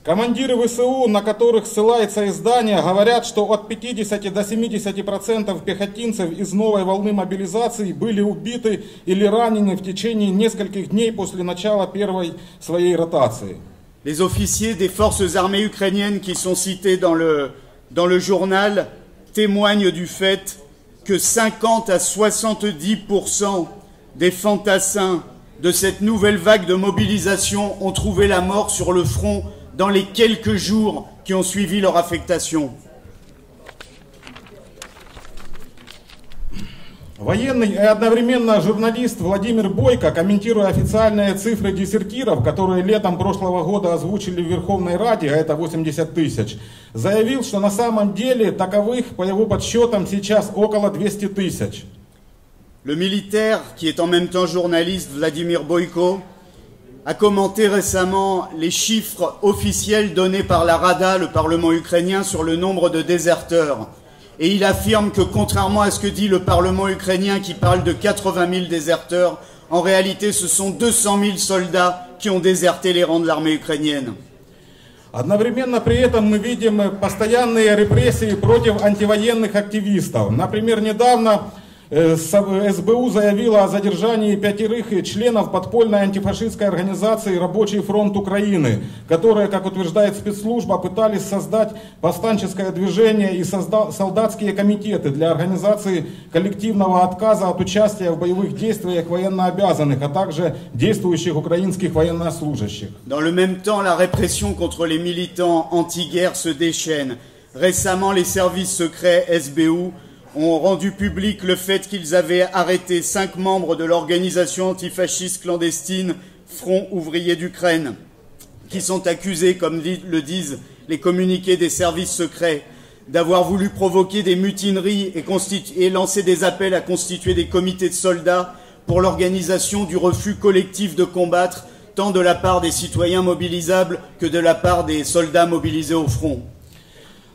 Speaker 12: Командиры ВСУ, на которых ссылается издание, говорят, что от 50 до 70% пехотинцев из новой волны мобилизации были убиты или ранены в течение нескольких дней после начала первой своей ротации.
Speaker 11: Les officiers des forces armées ukrainiennes qui sont cités dans le journal témoignent du fait que 50 à 70% des fantassins de cette nouvelle vague de mobilisation ont trouvé la mort sur le front dans les quelques jours qui ont suivi leur affectation.
Speaker 12: Военный и одновременно журналист Владимир Бойко, комментируя официальные цифры дезертиров, которые летом прошлого года озвучили в Верховной Раде, а это 80 тысяч, заявил, что на самом деле таковых, по его подсчетам, сейчас около 200 тысяч.
Speaker 11: Le militaire, qui est en même temps journaliste, Vladimir Boyko, a commenté récemment les chiffres officiels donnés par la Rada, le Parlement ukrainien, sur le nombre de déserteurs. Et il affirme que, contrairement à ce que dit le Parlement ukrainien qui parle de 80 000 déserteurs, en réalité ce sont 200 000 soldats qui ont déserté les rangs de l'armée ukrainienne.
Speaker 12: Одновременно при этом мы видим постоянные репрессии против антивоенных активистов. Например, недавно СБУ заявила о задержании 5 членов подпольной антифашистской организации «Рабочий фронт Украины», которые, как утверждает спецслужба, пытались создать повстанческое движение и солдатские комитеты для организации коллективного отказа от участия в боевых действиях военнообязанных, а также действующих украинских военнослужащих.
Speaker 11: Dans le même temps, la répression contre les militants anti-guerre se déchaîne. Récemment, les services secrets SBU ont rendu public le fait qu'ils avaient arrêté 5 membres de l'organisation antifasciste clandestine Front ouvrier d'Ukraine, qui sont accusés, comme le disent les communiqués des services secrets, d'avoir voulu provoquer des mutineries et lancer des appels à constituer des comités de soldats pour l'organisation du refus collectif de combattre, tant de la part des citoyens mobilisables que de la part des soldats mobilisés au front.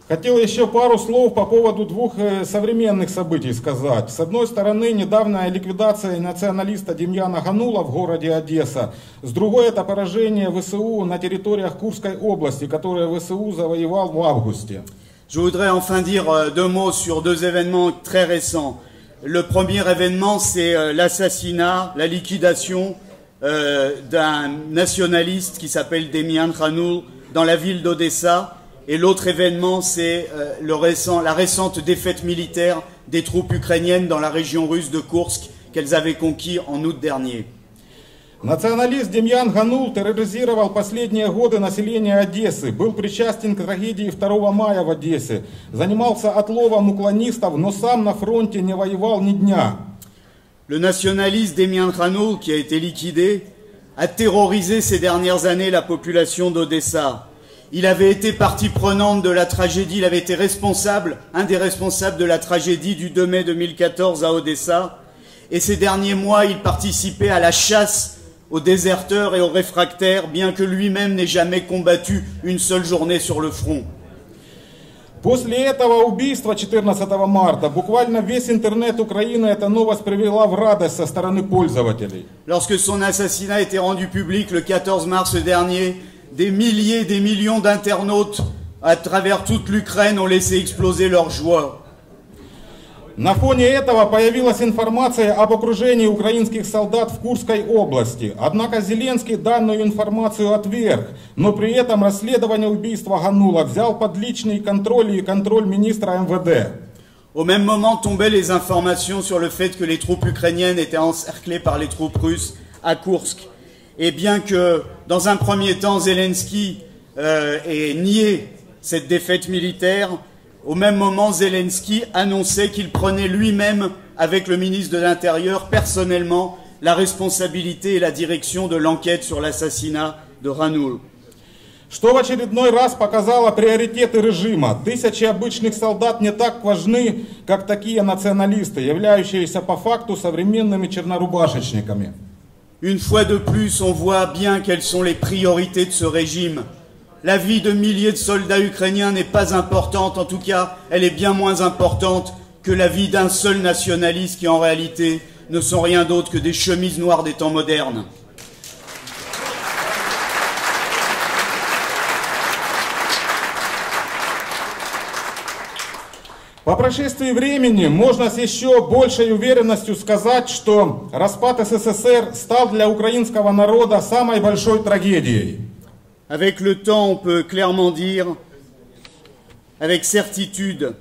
Speaker 12: Хотел еще пару слов по поводу двух современных событий сказать. С одной стороны, недавняя ликвидация националиста Демьяна Ганула в городе Одесса. С другой, это поражение ВСУ на территориях Курской области, которое ВСУ завоевал в августе.
Speaker 11: Je voudrais enfin dire 2 mots sur 2 événements très récents. Le premier événement, c'est l'assassinat, la liquidation d'un nationaliste qui s'appelle Demian Khanul dans la ville d'Odessa. Et l'autre événement, c'est la récente défaite militaire des troupes ukrainiennes dans la région russe de Koursk qu'elles avaient conquis en août dernier.
Speaker 12: Националист Демьян Ганул терроризировал последние годы население Одессы, был причастен к трагедии 2 мая в Одессе, занимался отловом уклонистов, но сам на фронте не воевал ни дня.
Speaker 11: Le nationaliste Demyan Khanul, qui a été liquidé, a terrorisé ces dernières années la population d'Odessa. Il avait été partie prenante de la tragédie, il avait été responsable, un des responsables de la tragédie du 2 mai 2014 à Odessa. Et ces derniers mois, il participait à la chasse aux déserteurs et aux réfractaires, bien que lui-même n'ait jamais combattu une seule journée sur le front.
Speaker 12: После этого убийства 14 марта буквально весь интернет Украины эта новость привела в радость со стороны пользователей.
Speaker 11: Lorsque son assassinat a été rendu public le 14 mars dernier, des milliers, des millions d'internautes à travers toute l'Ukraine ont laissé exploser leur joie.
Speaker 12: На фоне этого появилась информация об окружении украинских солдат в Курской области. Однако Зеленский данную информацию отверг, но при этом расследование убийства Ганула взял под личный контроль и контроль министра МВД.
Speaker 11: Au même moment tombaient les informations sur le fait que les troupes ukrainiennes étaient encerclées par les troupes russes à Koursk. Et bien que, dans un premier temps, Zelensky ait nié cette défaite militaire, au même moment, Zelensky annonçait qu'il prenait lui-même, avec le ministre de l'Intérieur, personnellement, la responsabilité et la direction de l'enquête sur l'assassinat de Ганул.
Speaker 12: Что в очередной раз показало приоритеты режима. Тысячи обычных солдат не так важны, как такие националисты, являющиеся по факту современными чернорубашечниками.
Speaker 11: Une fois de plus, on voit bien quelles sont les priorités de ce régime. La vie de milliers de soldats ukrainiens n'est pas importante, en tout cas, elle est bien moins importante que la vie d'un seul nationaliste qui, en réalité, ne sont rien d'autre que des chemises noires des temps modernes.
Speaker 12: По прошествии времени можно с еще большей уверенностью сказать, что распад СССР стал для украинского народа самой большой трагедией.
Speaker 11: Avec le temps, on peut clairement dire, avec certitude,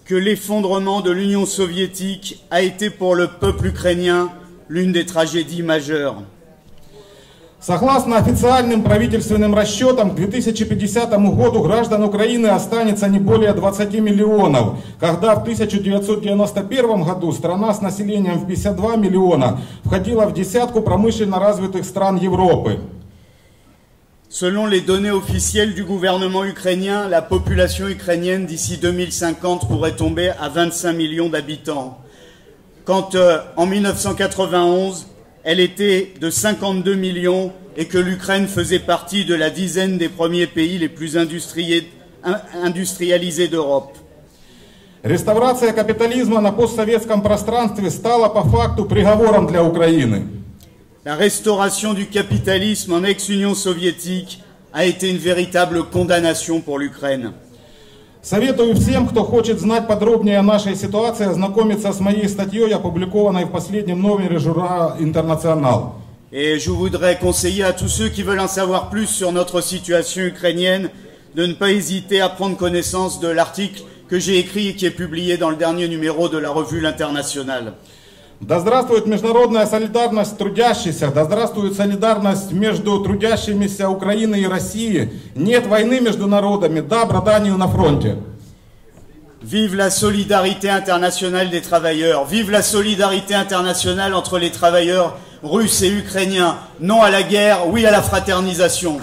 Speaker 11: que l'effondrement de l'Union soviétique a été pour le peuple ukrainien l'une des tragédies majeures.
Speaker 12: Согласно официальным правительственным расчетам, к 2050 году граждан Украины останется не более 20 миллионов, когда в 1991 году страна с населением в 52 миллиона входила в десятку промышленно развитых стран Европы.
Speaker 11: Selon les données officielles du gouvernement ukrainien, la population ukrainienne d'ici 2050 pourrait tomber à 25 millions d'habitants. Quand en 1991, elle était de 52 millions et que l'Ukraine faisait partie de la dizaine des premiers pays les plus industrialisés d'Europe.
Speaker 12: Реставрация капитализма на постсоветском пространстве стала по факту приговором для Украины.
Speaker 11: La restauration du capitalisme en ex-Union soviétique a été une véritable condamnation pour l'Ukraine.
Speaker 12: Советую всем, кто хочет знать подробнее о нашей ситуации, ознакомиться с моей статьей, опубликованной в последнем номере Журнала Интернационал.
Speaker 11: Et je voudrais conseiller à tous ceux qui veulent en savoir plus sur notre situation ukrainienne de ne pas hésiter à prendre connaissance de l'article que j'ai écrit et qui est publié dans le dernier numéro de la revue L'Internationale.
Speaker 12: Да здравствует международная солидарность трудящихся, да здравствует солидарность между трудящимися Украины и России. Нет войны между народами, да браданию на фронте.
Speaker 11: Vive la solidarité internationale des travailleurs, vive la solidarité internationale entre les travailleurs russes et ukrainiens. Non à la guerre, oui à la fraternisation.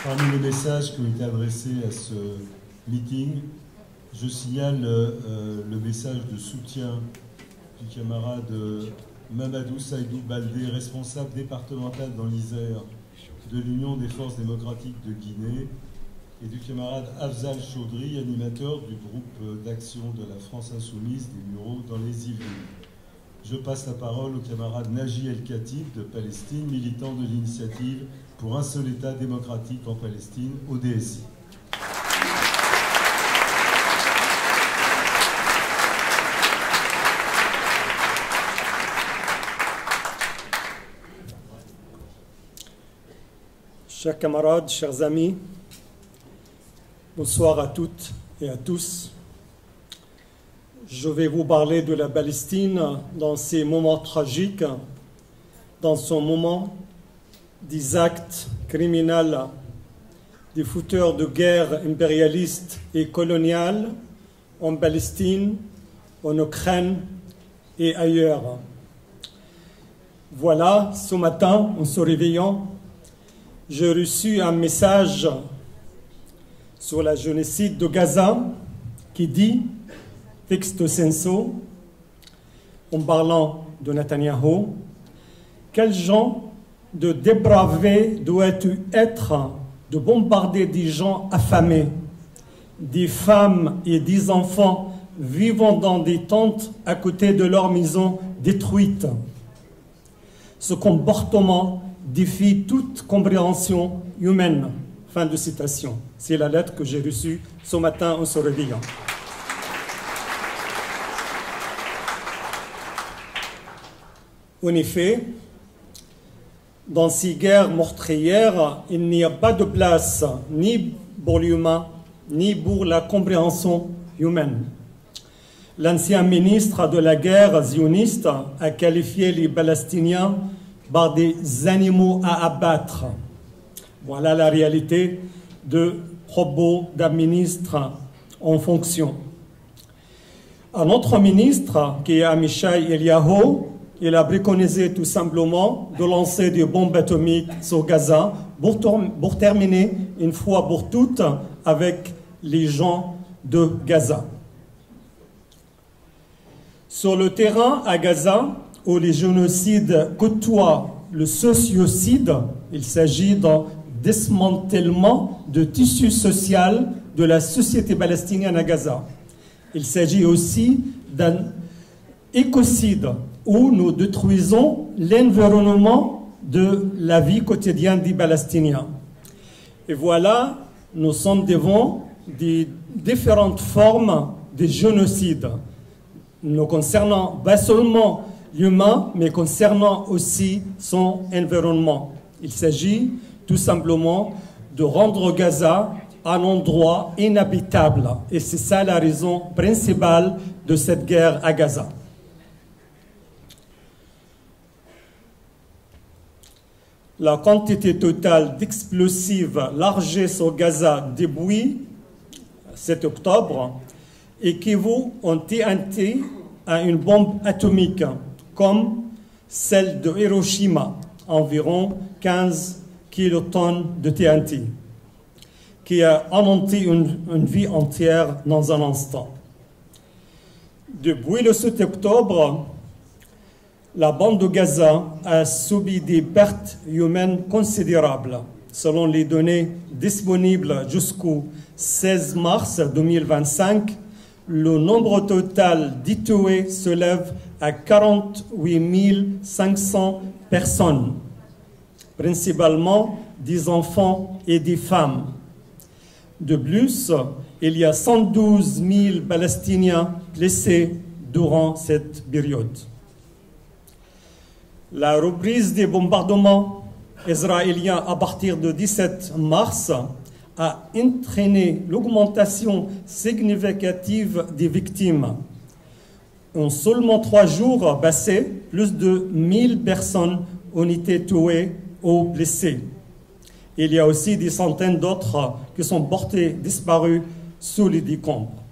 Speaker 4: Parmi les messages qui ont été adressés à ce meeting, je signale le message de soutien du camarade Mamadou Saïdou Baldé, responsable départemental dans l'Isère de l'Union des forces démocratiques de Guinée, et du camarade Afzal Chaudhry, animateur du groupe d'action de la France Insoumise des Mureaux dans les Yvelines. Je passe la parole au camarade Naji El Khatib de Palestine, militant de l'initiative pour un seul État démocratique en Palestine, ODSI.
Speaker 13: Chers camarades, chers amis, bonsoir à toutes et à tous. Je vais vous parler de la Palestine dans ces moments tragiques, dans son moment des actes criminels des fouteurs de guerre impérialistes et coloniales en Palestine, en Ukraine et ailleurs. Voilà, ce matin, en se réveillant, j'ai reçu un message sur la génocide de Gaza qui dit, texte sensu, en parlant de Netanyahou, quel genre de dépravé doit-il être de bombarder des gens affamés, des femmes et des enfants vivant dans des tentes à côté de leurs maisons détruites. Ce comportement défie toute compréhension humaine. Fin de citation. C'est la lettre que j'ai reçue ce matin en se réveillant. En effet, dans ces guerres meurtrières, il n'y a pas de place ni pour l'humain, ni pour la compréhension humaine. L'ancien ministre de la guerre zioniste a qualifié les Palestiniens par des animaux à abattre. Voilà la réalité de propos d'un ministre en fonction. Un autre ministre, qui est Amichai Eliyahu, il a préconisé tout simplement de lancer des bombes atomiques sur Gaza pour terminer une fois pour toutes avec les gens de Gaza. Sur le terrain à Gaza, où les génocides côtoient le sociocide, il s'agit d'un démantèlement de tissu social de la société palestinienne à Gaza. Il s'agit aussi d'un écocide où nous détruisons l'environnement de la vie quotidienne des Palestiniens. Et voilà, nous sommes devant des différentes formes de génocide, ne concernant pas seulement l'humain, mais concernant aussi son environnement. Il s'agit tout simplement de rendre Gaza un endroit inhabitable. Et c'est ça la raison principale de cette guerre à Gaza. La quantité totale d'explosifs largés sur Gaza depuis 7 octobre équivaut en TNT à une bombe atomique, comme celle de Hiroshima, environ 15 kilotonnes de TNT, qui a anéanti une vie entière dans un instant. Depuis le 7 octobre, la bande de Gaza a subi des pertes humaines considérables. Selon les données disponibles jusqu'au 16 mars 2025, le nombre total de tués s'élève à 48 500 personnes, principalement des enfants et des femmes. De plus, il y a 112 000 Palestiniens blessés durant cette période. La reprise des bombardements israéliens à partir du 17 mars a entraîné l'augmentation significative des victimes. En seulement 3 jours passés, plus de 1000 personnes ont été tuées ou blessées. Il y a aussi des centaines d'autres qui sont portés disparus sous les décombres.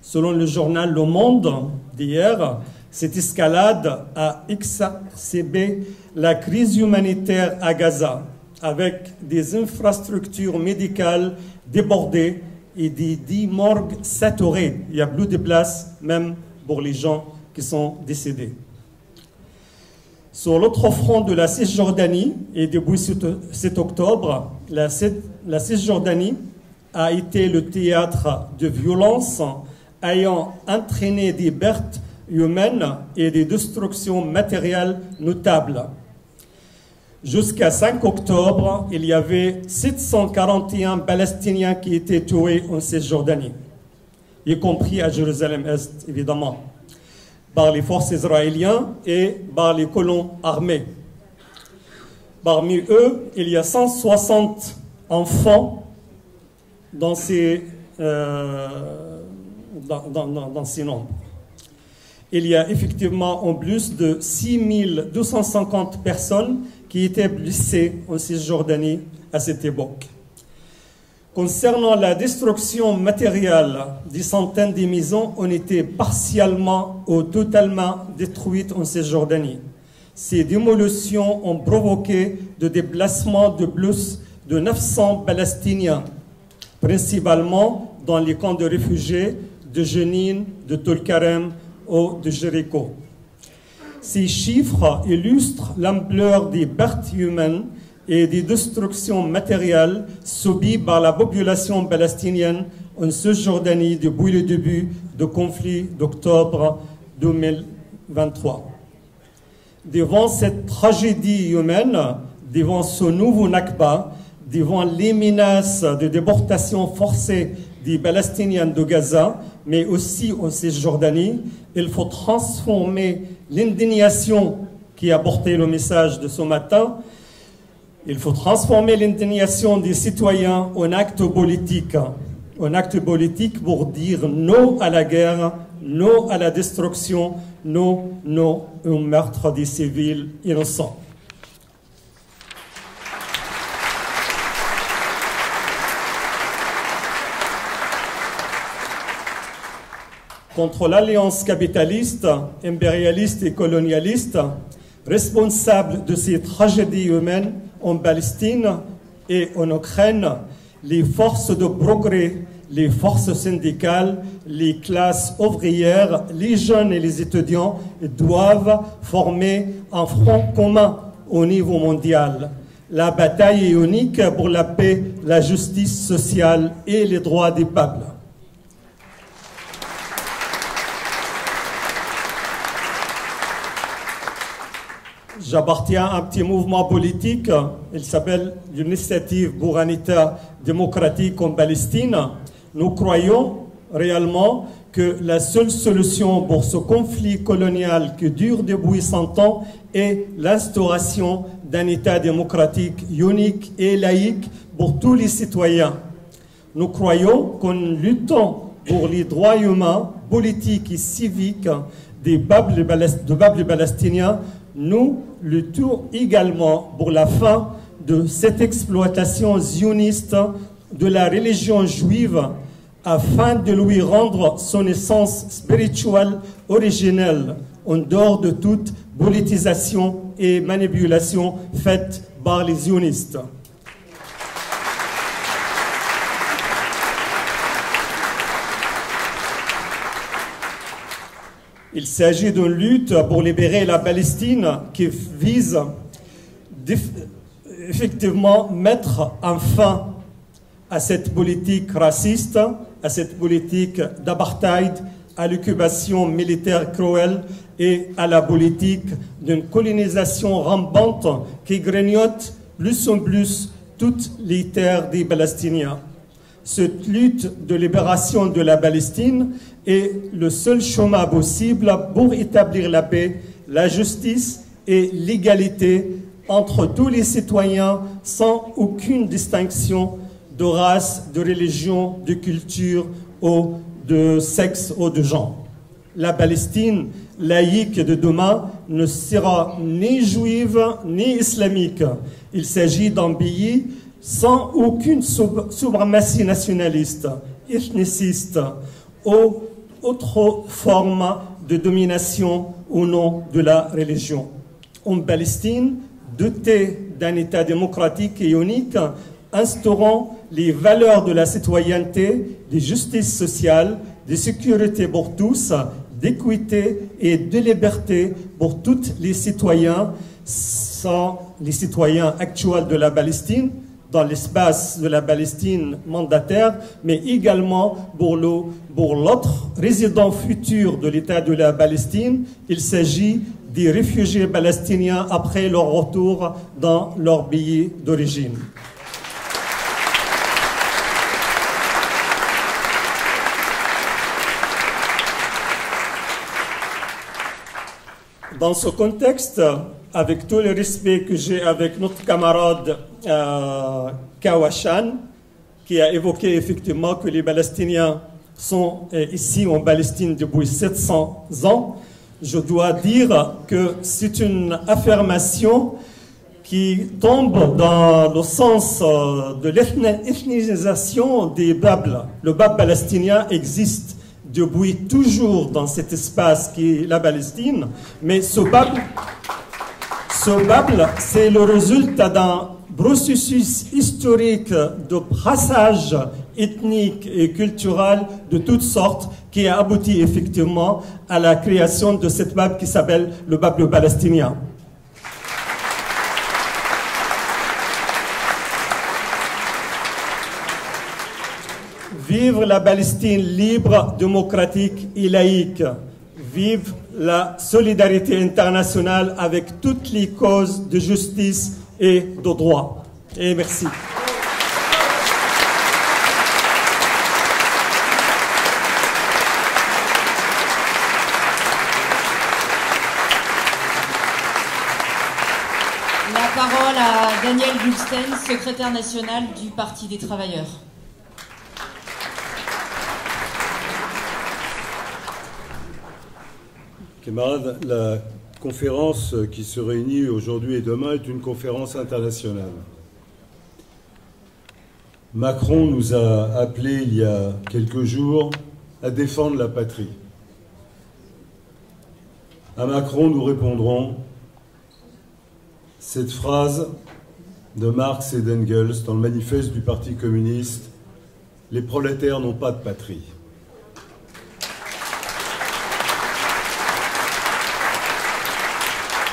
Speaker 13: Selon le journal Le Monde d'hier, cette escalade a exacerbé la crise humanitaire à Gaza, avec des infrastructures médicales débordées et des 10 morgues saturées. Il n'y a plus de place même pour les gens qui sont décédés. Sur l'autre front de la Cisjordanie, et depuis 7 octobre, la Cisjordanie a été le théâtre de violences ayant entraîné des pertes humaines et des destructions matérielles notables. Jusqu'à 5 octobre, il y avait 741 Palestiniens qui étaient tués en Cisjordanie, y compris à Jérusalem-Est, évidemment, par les forces israéliennes et par les colons armés. Parmi eux, il y a 160 enfants dans ces nombres. Il y a effectivement en plus de 6250 personnes qui étaient blessées en Cisjordanie à cette époque. Concernant la destruction matérielle, des centaines de maisons ont été partiellement ou totalement détruites en Cisjordanie. Ces démolitions ont provoqué le déplacement de plus de 900 Palestiniens, principalement dans les camps de réfugiés de Jenin, de Tulkarem ou de Jéricho. Ces chiffres illustrent l'ampleur des pertes humaines et des destructions matérielles subies par la population palestinienne en Cisjordanie depuis le début du conflit d'octobre 2023. Devant cette tragédie humaine, devant ce nouveau Nakba, devant les menaces de déportation forcée des Palestiniens de Gaza, mais aussi en Cisjordanie, il faut transformer l'indignation qui a porté le message de ce matin. Il faut transformer l'indignation des citoyens en acte politique. Un acte politique pour dire non à la guerre, non à la destruction, non au meurtre des civils innocents. Contre l'alliance capitaliste, impérialiste et colonialiste, responsable de ces tragédies humaines en Palestine et en Ukraine, les forces de progrès, les forces syndicales, les classes ouvrières, les jeunes et les étudiants doivent former un front commun au niveau mondial. La bataille est unique pour la paix, la justice sociale et les droits des peuples. J'appartiens à un petit mouvement politique, il s'appelle l'Initiative pour un État démocratique en Palestine. Nous croyons réellement que la seule solution pour ce conflit colonial qui dure depuis 100 ans est l'instauration d'un État démocratique unique et laïque pour tous les citoyens. Nous croyons qu'en luttant pour les droits humains, politiques et civiques des peuples palestiniens, nous luttons également pour la fin de cette exploitation zioniste de la religion juive afin de lui rendre son essence spirituelle originelle en dehors de toute politisation et manipulation faite par les zionistes. Il s'agit d'une lutte pour libérer la Palestine qui vise effectivement mettre un fin à cette politique raciste, à cette politique d'apartheid, à l'occupation militaire cruelle et à la politique d'une colonisation rampante qui grignote plus en plus toutes les terres des Palestiniens. Cette lutte de libération de la Palestine est le seul chemin possible pour établir la paix, la justice et l'égalité entre tous les citoyens sans aucune distinction de race, de religion, de culture ou de sexe ou de genre. La Palestine laïque de demain ne sera ni juive ni islamique. Il s'agit d'un pays sans aucune suprématie nationaliste, ethniciste ou autre forme de domination au nom de la religion. En Palestine, dotée d'un État démocratique et unique, instaurant les valeurs de la citoyenneté, de justice sociale, de sécurité pour tous, d'équité et de liberté pour tous les citoyens, sans les citoyens actuels de la Palestine, dans l'espace de la Palestine mandataire, mais également pour l'autre résident futur de l'État de la Palestine. Il s'agit des réfugiés palestiniens après leur retour dans leur pays d'origine. Dans ce contexte, avec tout le respect que j'ai avec notre camarade Kawashan, qui a évoqué effectivement que les Palestiniens sont ici en Palestine depuis 700 ans, je dois dire que c'est une affirmation qui tombe dans le sens de l'ethnisation des peuples. Le peuple palestinien existe depuis toujours dans cet espace qui est la Palestine, mais ce peuple, c'est le résultat d'un processus historique de brassage ethnique et culturel de toutes sortes qui a abouti effectivement à la création de cette peuple qui s'appelle le peuple palestinien. Vive la Palestine libre, démocratique et laïque. Vive la solidarité internationale avec toutes les causes de justice et de droit. Et merci.
Speaker 5: La parole à Daniel Gulsten, secrétaire national du Parti des travailleurs.
Speaker 1: Camarades, la conférence qui se réunit aujourd'hui et demain est une conférence internationale. Macron nous a appelés il y a quelques jours à défendre la patrie. À Macron, nous répondrons cette phrase de Marx et d'Engels dans le manifeste du Parti communiste: les prolétaires n'ont pas de patrie.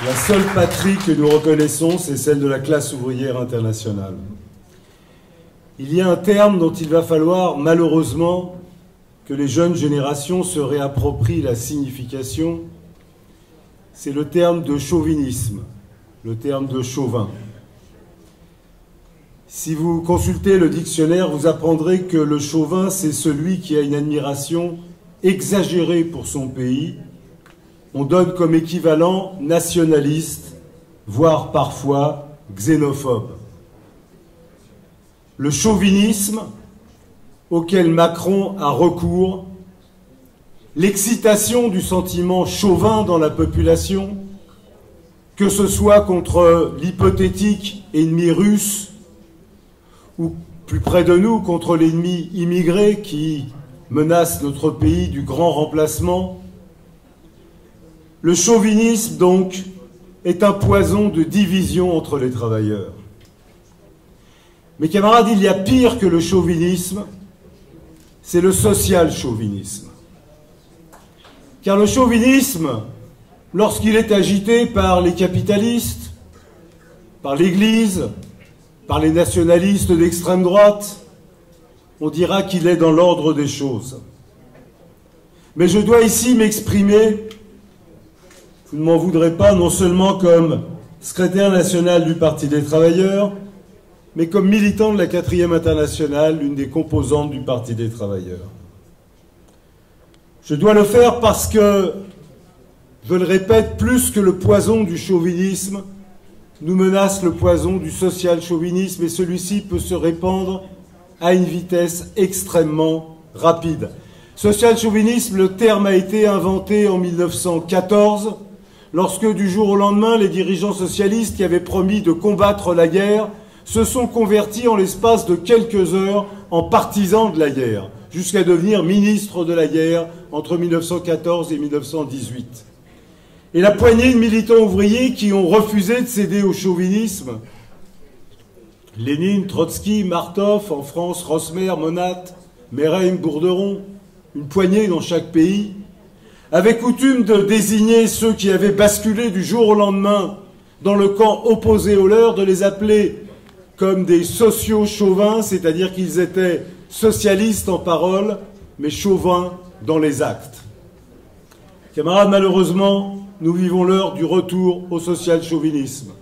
Speaker 1: La seule patrie que nous reconnaissons, c'est celle de la classe ouvrière internationale. Il y a un terme dont il va falloir, malheureusement, que les jeunes générations se réapproprient la signification, c'est le terme de chauvinisme, le terme de chauvin. Si vous consultez le dictionnaire, vous apprendrez que le chauvin, c'est celui qui a une admiration exagérée pour son pays. On donne comme équivalent nationaliste, voire parfois xénophobe. Le chauvinisme auquel Macron a recours, l'excitation du sentiment chauvin dans la population, que ce soit contre l'hypothétique ennemi russe ou plus près de nous contre l'ennemi immigré qui menace notre pays du grand remplacement. Le chauvinisme, donc, est un poison de division entre les travailleurs. Mes camarades, il y a pire que le chauvinisme, c'est le social-chauvinisme. Car le chauvinisme, lorsqu'il est agité par les capitalistes, par l'Église, par les nationalistes d'extrême droite, on dira qu'il est dans l'ordre des choses. Mais je dois ici m'exprimer, vous ne m'en voudrez pas, non seulement comme secrétaire national du Parti des travailleurs, mais comme militant de la 4e internationale, l'une des composantes du Parti des travailleurs. Je dois le faire parce que, je le répète, plus que le poison du chauvinisme, nous menace le poison du social-chauvinisme, et celui-ci peut se répandre à une vitesse extrêmement rapide. Social-chauvinisme, le terme a été inventé en 1914, lorsque du jour au lendemain, les dirigeants socialistes qui avaient promis de combattre la guerre se sont convertis en l'espace de quelques heures en partisans de la guerre, jusqu'à devenir ministres de la guerre entre 1914 et 1918. Et la poignée de militants ouvriers qui ont refusé de céder au chauvinisme, Lénine, Trotsky, Martov, en France, Rosmer, Monat, Mereim, Bourderon, une poignée dans chaque pays, avaient coutume de désigner ceux qui avaient basculé du jour au lendemain dans le camp opposé au leur, de les appeler comme des sociaux-chauvins, c'est-à-dire qu'ils étaient socialistes en parole, mais chauvins dans les actes. Camarades, malheureusement, nous vivons l'heure du retour au social-chauvinisme.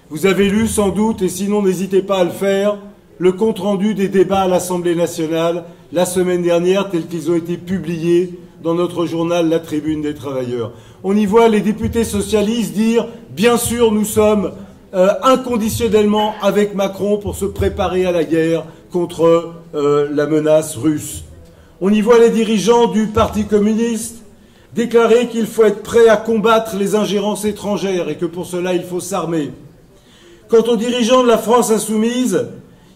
Speaker 1: Vous avez lu sans doute, et sinon n'hésitez pas à le faire, le compte-rendu des débats à l'Assemblée nationale la semaine dernière, tels qu'ils ont été publiés dans notre journal La Tribune des Travailleurs. On y voit les députés socialistes dire « Bien sûr, nous sommes inconditionnellement avec Macron pour se préparer à la guerre contre la menace russe ». On y voit les dirigeants du Parti communiste déclarer qu'il faut être prêt à combattre les ingérences étrangères et que pour cela il faut s'armer. Quant aux dirigeants de la France insoumise,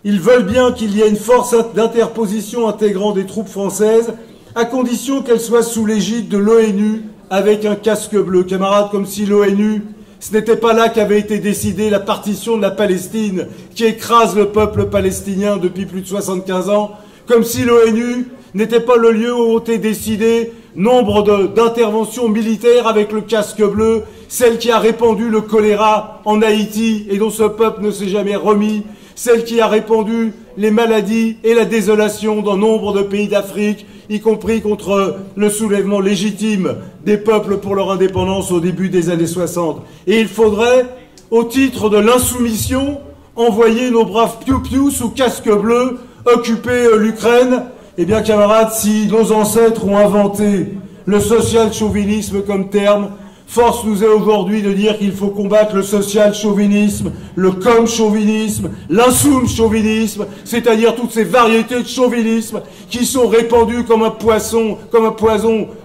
Speaker 1: ils veulent bien qu'il y ait une force d'interposition intégrant des troupes françaises, à condition qu'elles soient sous l'égide de l'ONU avec un casque bleu. Camarades, comme si l'ONU, ce n'était pas là qu'avait été décidée la partition de la Palestine qui écrase le peuple palestinien depuis plus de 75 ans, comme si l'ONU n'était pas le lieu où ont été décidés nombre d'interventions militaires avec le casque bleu, celle qui a répandu le choléra en Haïti et dont ce peuple ne s'est jamais remis, celle qui a répandu les maladies et la désolation dans nombre de pays d'Afrique, y compris contre le soulèvement légitime des peuples pour leur indépendance au début des années 60. Et il faudrait, au titre de l'insoumission, envoyer nos braves piou-piou sous casque bleu, occuper l'Ukraine. Eh bien, camarades, si nos ancêtres ont inventé le social-chauvinisme comme terme, force nous est aujourd'hui de dire qu'il faut combattre le social-chauvinisme, le com-chauvinisme, l'insoum-chauvinisme, c'est-à-dire toutes ces variétés de chauvinisme qui sont répandues comme un poison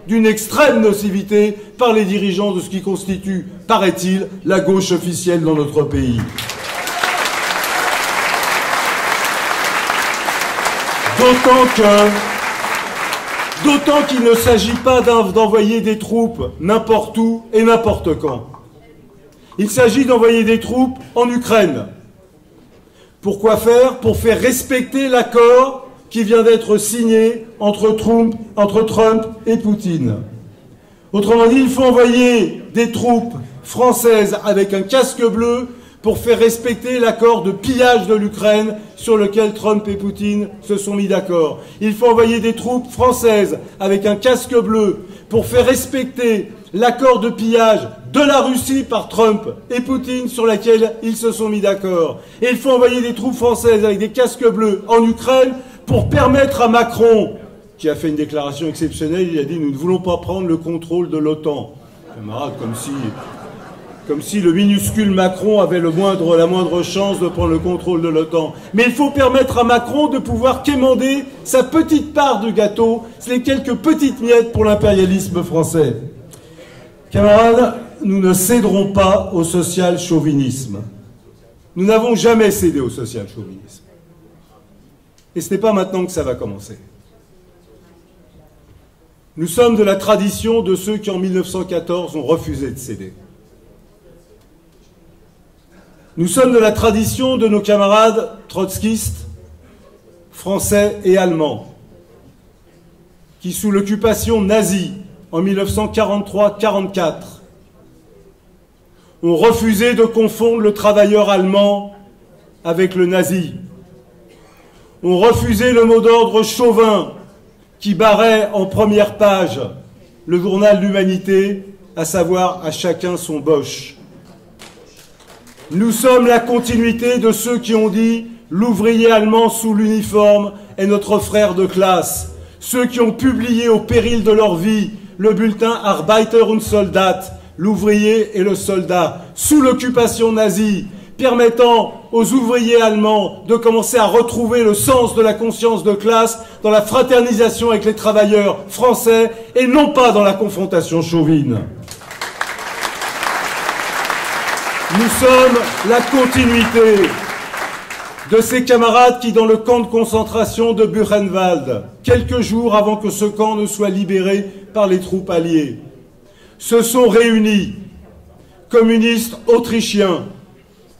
Speaker 1: d'une extrême nocivité par les dirigeants de ce qui constitue, paraît-il, la gauche officielle dans notre pays. D'autant qu'il ne s'agit pas d'envoyer des troupes n'importe où et n'importe quand. Il s'agit d'envoyer des troupes en Ukraine. Pourquoi faire? Pour faire respecter l'accord qui vient d'être signé entre Trump et Poutine. Autrement dit, il faut envoyer des troupes françaises avec un casque bleu pour faire respecter l'accord de pillage de l'Ukraine sur lequel Trump et Poutine se sont mis d'accord. Il faut envoyer des troupes françaises avec un casque bleu pour faire respecter l'accord de pillage de la Russie par Trump et Poutine sur lequel ils se sont mis d'accord. Et il faut envoyer des troupes françaises avec des casques bleus en Ukraine pour permettre à Macron, qui a fait une déclaration exceptionnelle, il a dit « Nous ne voulons pas prendre le contrôle de l'OTAN ». Camarades, comme si le minuscule Macron avait la moindre chance de prendre le contrôle de l'OTAN. Mais il faut permettre à Macron de pouvoir quémander sa petite part du gâteau, les quelques petites miettes pour l'impérialisme français. Camarades, nous ne céderons pas au social-chauvinisme. Nous n'avons jamais cédé au social-chauvinisme. Et ce n'est pas maintenant que ça va commencer. Nous sommes de la tradition de ceux qui, en 1914, ont refusé de céder. Nous sommes de la tradition de nos camarades trotskistes, français et allemands, qui, sous l'occupation nazie en 1943-44, ont refusé de confondre le travailleur allemand avec le nazi, ont refusé le mot d'ordre chauvin qui barrait en première page le journal L'Humanité, à savoir « à chacun son Bosch ». Nous sommes la continuité de ceux qui ont dit « l'ouvrier allemand sous l'uniforme est notre frère de classe », ceux qui ont publié au péril de leur vie le bulletin « Arbeiter und Soldat », l'ouvrier et le soldat, sous l'occupation nazie, permettant aux ouvriers allemands de commencer à retrouver le sens de la conscience de classe dans la fraternisation avec les travailleurs français et non pas dans la confrontation chauvine. Nous sommes la continuité de ces camarades qui, dans le camp de concentration de Buchenwald, quelques jours avant que ce camp ne soit libéré par les troupes alliées, se sont réunis, communistes autrichiens,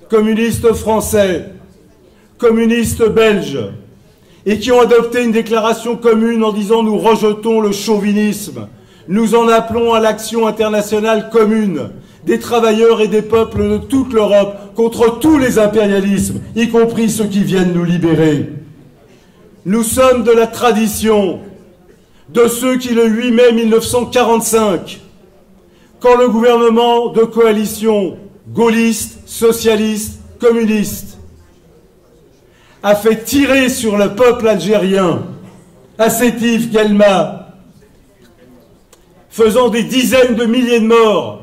Speaker 1: communistes français, communistes belges, et qui ont adopté une déclaration commune en disant « Nous rejetons le chauvinisme, nous en appelons à l'action internationale commune ». Des travailleurs et des peuples de toute l'Europe contre tous les impérialismes, y compris ceux qui viennent nous libérer. Nous sommes de la tradition de ceux qui, le 8 mai 1945, quand le gouvernement de coalition gaulliste, socialiste, communiste a fait tirer sur le peuple algérien à Sétif, Guelma, faisant des dizaines de milliers de morts,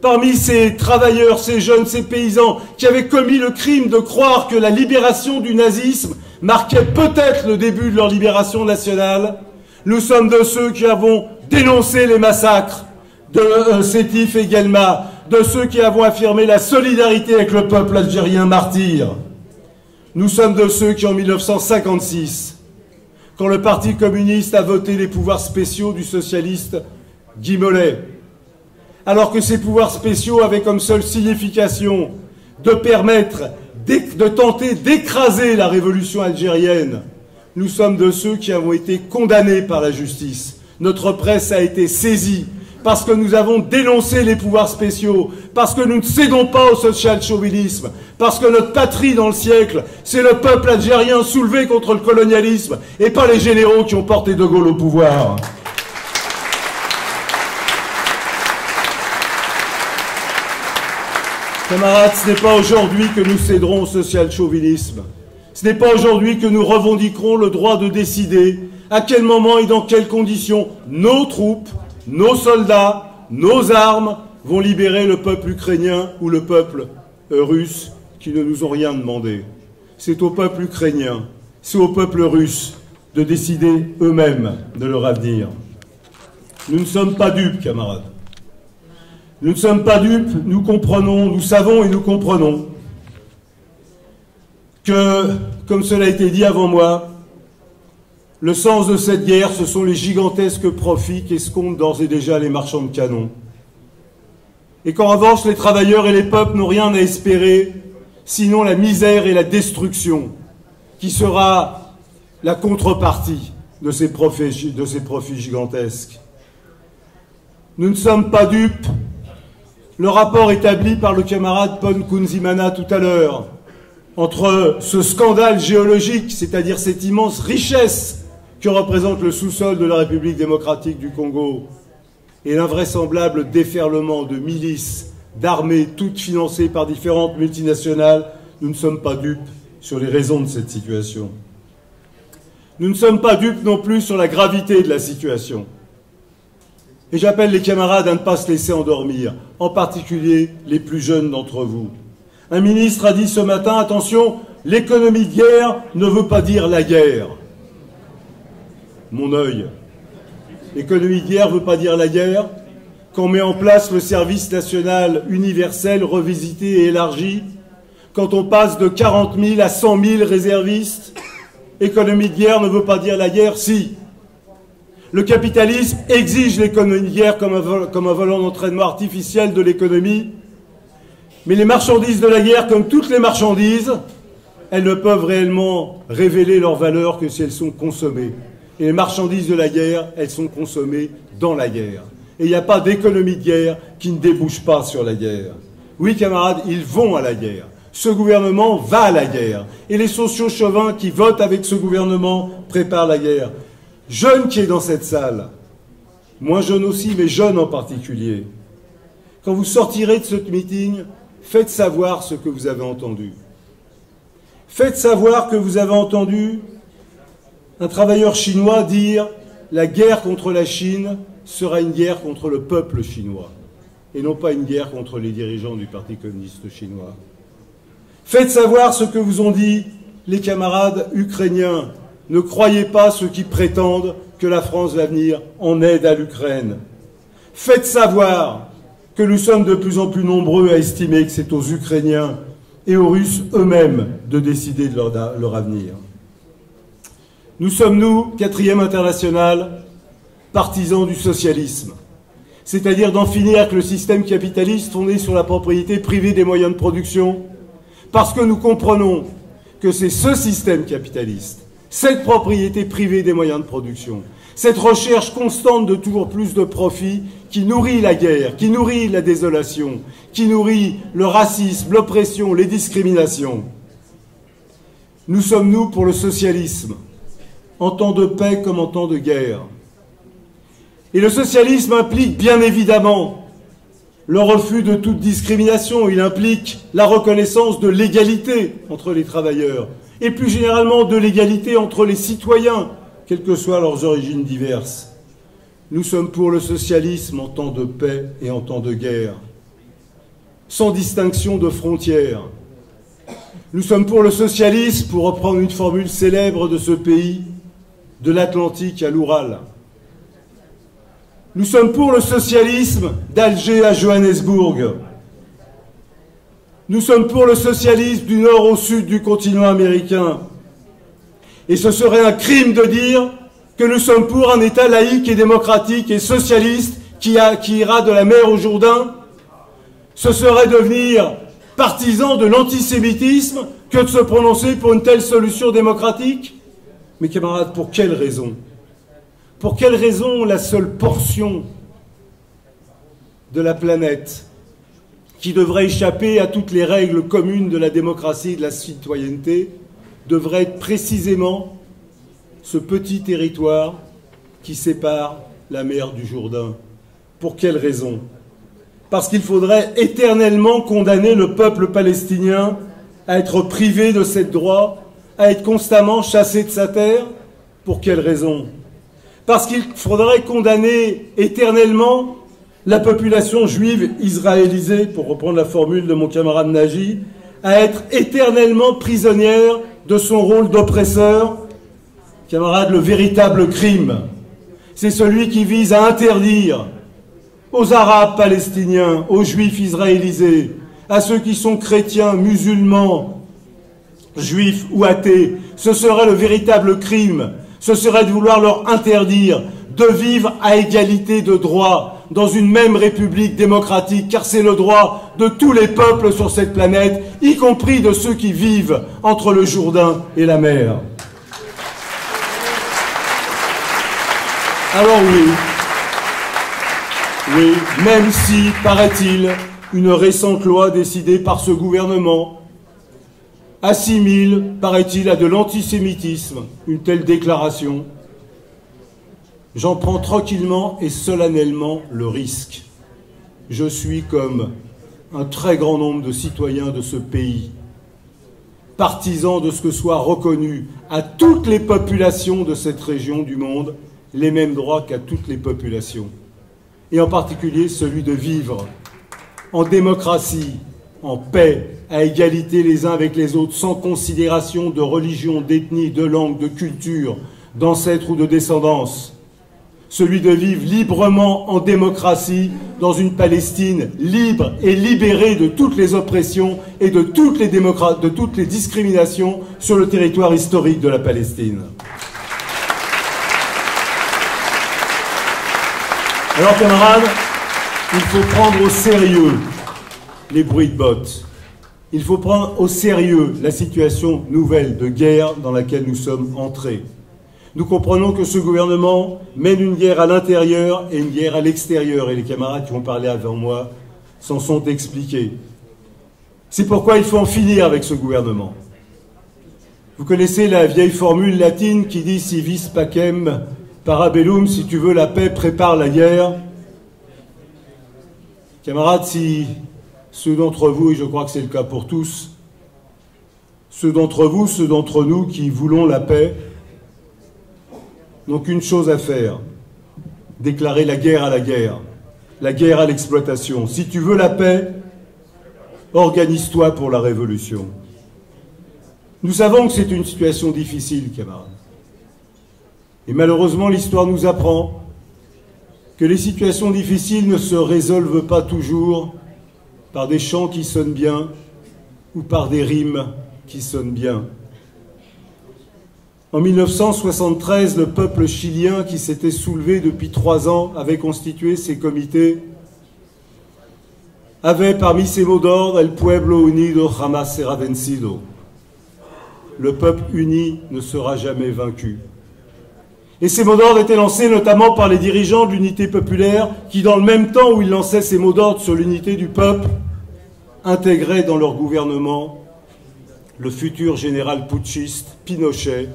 Speaker 1: parmi ces travailleurs, ces jeunes, ces paysans qui avaient commis le crime de croire que la libération du nazisme marquait peut-être le début de leur libération nationale, nous sommes de ceux qui avons dénoncé les massacres de Sétif et Guelma, de ceux qui avons affirmé la solidarité avec le peuple algérien martyr. Nous sommes de ceux qui, en 1956, quand le Parti communiste a voté les pouvoirs spéciaux du socialiste Guy Mollet, alors que ces pouvoirs spéciaux avaient comme seule signification de permettre, de tenter d'écraser la révolution algérienne, nous sommes de ceux qui avons été condamnés par la justice. Notre presse a été saisie parce que nous avons dénoncé les pouvoirs spéciaux, parce que nous ne cédons pas au social-chauvinisme, parce que notre patrie dans le siècle, c'est le peuple algérien soulevé contre le colonialisme et pas les généraux qui ont porté De Gaulle au pouvoir. Camarades, ce n'est pas aujourd'hui que nous céderons au social-chauvinisme. Ce n'est pas aujourd'hui que nous revendiquerons le droit de décider à quel moment et dans quelles conditions nos troupes, nos soldats, nos armes vont libérer le peuple ukrainien ou le peuple russe qui ne nous ont rien demandé. C'est au peuple ukrainien, c'est au peuple russe de décider eux-mêmes de leur avenir. Nous ne sommes pas dupes, camarades. Nous ne sommes pas dupes, nous comprenons, nous savons et nous comprenons que, comme cela a été dit avant moi, le sens de cette guerre, ce sont les gigantesques profits qu'escomptent d'ores et déjà les marchands de canons. Et qu'en revanche, les travailleurs et les peuples n'ont rien à espérer, sinon la misère et la destruction, qui sera la contrepartie de ces profits gigantesques. Nous ne sommes pas dupes. Le rapport établi par le camarade Pon Kunzimana tout à l'heure, entre ce scandale géologique, c'est-à-dire cette immense richesse que représente le sous-sol de la République démocratique du Congo, et l'invraisemblable déferlement de milices, d'armées, toutes financées par différentes multinationales, nous ne sommes pas dupes sur les raisons de cette situation. Nous ne sommes pas dupes non plus sur la gravité de la situation. Et j'appelle les camarades à ne pas se laisser endormir, en particulier les plus jeunes d'entre vous. Un ministre a dit ce matin, attention, l'économie de guerre ne veut pas dire la guerre. Mon œil. L'économie de guerre ne veut pas dire la guerre. Quand on met en place le service national universel, revisité et élargi, quand on passe de 40 000 à 100 000 réservistes, économie de guerre ne veut pas dire la guerre, si. Le capitalisme exige l'économie de guerre comme un volant d'entraînement artificiel de l'économie, mais les marchandises de la guerre, comme toutes les marchandises, elles ne peuvent réellement révéler leur valeur que si elles sont consommées. Et les marchandises de la guerre, elles sont consommées dans la guerre. Et il n'y a pas d'économie de guerre qui ne débouche pas sur la guerre. Oui, camarades, ils vont à la guerre. Ce gouvernement va à la guerre. Et les sociaux chauvins qui votent avec ce gouvernement préparent la guerre. Jeune qui est dans cette salle, moins jeune aussi, mais jeune en particulier, quand vous sortirez de ce meeting, faites savoir ce que vous avez entendu. Faites savoir que vous avez entendu un travailleur chinois dire « La guerre contre la Chine sera une guerre contre le peuple chinois et non pas une guerre contre les dirigeants du Parti communiste chinois. » Faites savoir ce que vous ont dit les camarades ukrainiens. Ne croyez pas ceux qui prétendent que la France va venir en aide à l'Ukraine. Faites savoir que nous sommes de plus en plus nombreux à estimer que c'est aux Ukrainiens et aux Russes eux-mêmes de décider de leur avenir. Nous sommes, nous, 4e international, partisans du socialisme, c'est-à-dire d'en finir avec le système capitaliste fondé sur la propriété privée des moyens de production, parce que nous comprenons que c'est ce système capitaliste, cette propriété privée des moyens de production, cette recherche constante de toujours plus de profits qui nourrit la guerre, qui nourrit la désolation, qui nourrit le racisme, l'oppression, les discriminations. Nous sommes, nous, pour le socialisme, en temps de paix comme en temps de guerre. Et le socialisme implique bien évidemment Le refus de toute discrimination, il implique la reconnaissance de l'égalité entre les travailleurs et plus généralement de l'égalité entre les citoyens, quelles que soient leurs origines diverses. Nous sommes pour le socialisme en temps de paix et en temps de guerre, sans distinction de frontières. Nous sommes pour le socialisme, pour reprendre une formule célèbre de ce pays, de l'Atlantique à l'Oural. Nous sommes pour le socialisme d'Alger à Johannesburg. Nous sommes pour le socialisme du nord au sud du continent américain. Et ce serait un crime de dire que nous sommes pour un État laïque et démocratique et socialiste qui ira de la mer au Jourdain. Ce serait devenir partisan de l'antisémitisme que de se prononcer pour une telle solution démocratique. Mes camarades, pour quelle raison? Pour quelle raison la seule portion de la planète qui devrait échapper à toutes les règles communes de la démocratie et de la citoyenneté devrait être précisément ce petit territoire qui sépare la mer du Jourdain? Pour quelle raison? Parce qu'il faudrait éternellement condamner le peuple palestinien à être privé de ses droits, à être constamment chassé de sa terre? Pour quelle raison? Parce qu'il faudrait condamner éternellement la population juive israélisée, pour reprendre la formule de mon camarade Nagy, à être éternellement prisonnière de son rôle d'oppresseur. Camarade, le véritable crime, c'est celui qui vise à interdire aux Arabes palestiniens, aux Juifs israélisés, à ceux qui sont chrétiens, musulmans, juifs ou athées. Ce serait le véritable crime. Ce serait de vouloir leur interdire de vivre à égalité de droit dans une même république démocratique, car c'est le droit de tous les peuples sur cette planète, y compris de ceux qui vivent entre le Jourdain et la mer. Alors oui, même si, paraît-il, une récente loi décidée par ce gouvernement assimile, paraît-il, à de l'antisémitisme une telle déclaration, j'en prends tranquillement et solennellement le risque. Je suis, comme un très grand nombre de citoyens de ce pays, partisan de ce que soient reconnus à toutes les populations de cette région du monde les mêmes droits qu'à toutes les populations, et en particulier celui de vivre en démocratie, en paix, à égalité les uns avec les autres, sans considération de religion, d'ethnie, de langue, de culture, d'ancêtre ou de descendance. Celui de vivre librement en démocratie dans une Palestine libre et libérée de toutes les oppressions et de toutes les discriminations sur le territoire historique de la Palestine. Alors, camarades, il faut prendre au sérieux les bruits de bottes. Il faut prendre au sérieux la situation nouvelle de guerre dans laquelle nous sommes entrés. Nous comprenons que ce gouvernement mène une guerre à l'intérieur et une guerre à l'extérieur, et les camarades qui ont parlé avant moi s'en sont expliqués. C'est pourquoi il faut en finir avec ce gouvernement. Vous connaissez la vieille formule latine qui dit « si vis pacem parabellum », si tu veux la paix, prépare la guerre. Camarades, si ceux d'entre vous, et je crois que c'est le cas pour tous, ceux d'entre vous, ceux d'entre nous qui voulons la paix, n'ont qu'une chose à faire, déclarer la guerre à l'exploitation. Si tu veux la paix, organise-toi pour la révolution. Nous savons que c'est une situation difficile, camarades. Et malheureusement, l'histoire nous apprend que les situations difficiles ne se résolvent pas toujours par des chants qui sonnent bien ou par des rimes qui sonnent bien. En 1973, le peuple chilien qui s'était soulevé depuis 3 ans avait constitué ses comités, avait parmi ses mots d'ordre « El pueblo unido jamás será vencido ». Le peuple uni ne sera jamais vaincu. Et ces mots d'ordre étaient lancés notamment par les dirigeants de l'unité populaire qui, dans le même temps où ils lançaient ces mots d'ordre sur l'unité du peuple, intégraient dans leur gouvernement le futur général putschiste Pinochet,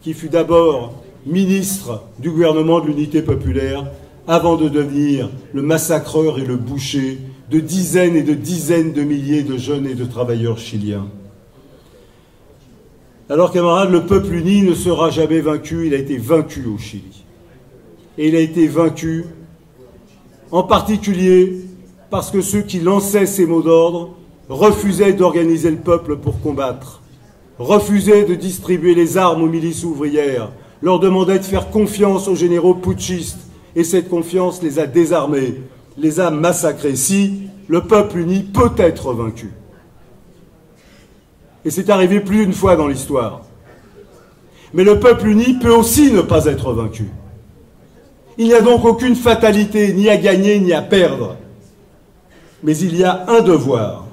Speaker 1: qui fut d'abord ministre du gouvernement de l'unité populaire, avant de devenir le massacreur et le boucher de dizaines et de dizaines de milliers de jeunes et de travailleurs chiliens. Alors, camarades, le peuple uni ne sera jamais vaincu, il a été vaincu au Chili. Et il a été vaincu en particulier parce que ceux qui lançaient ces mots d'ordre refusaient d'organiser le peuple pour combattre, refusaient de distribuer les armes aux milices ouvrières, leur demandaient de faire confiance aux généraux putschistes, et cette confiance les a désarmés, les a massacrés. Si le peuple uni peut être vaincu. Et c'est arrivé plus d'une fois dans l'histoire. Mais le peuple uni peut aussi ne pas être vaincu. Il n'y a donc aucune fatalité, ni à gagner, ni à perdre. Mais il y a un devoir.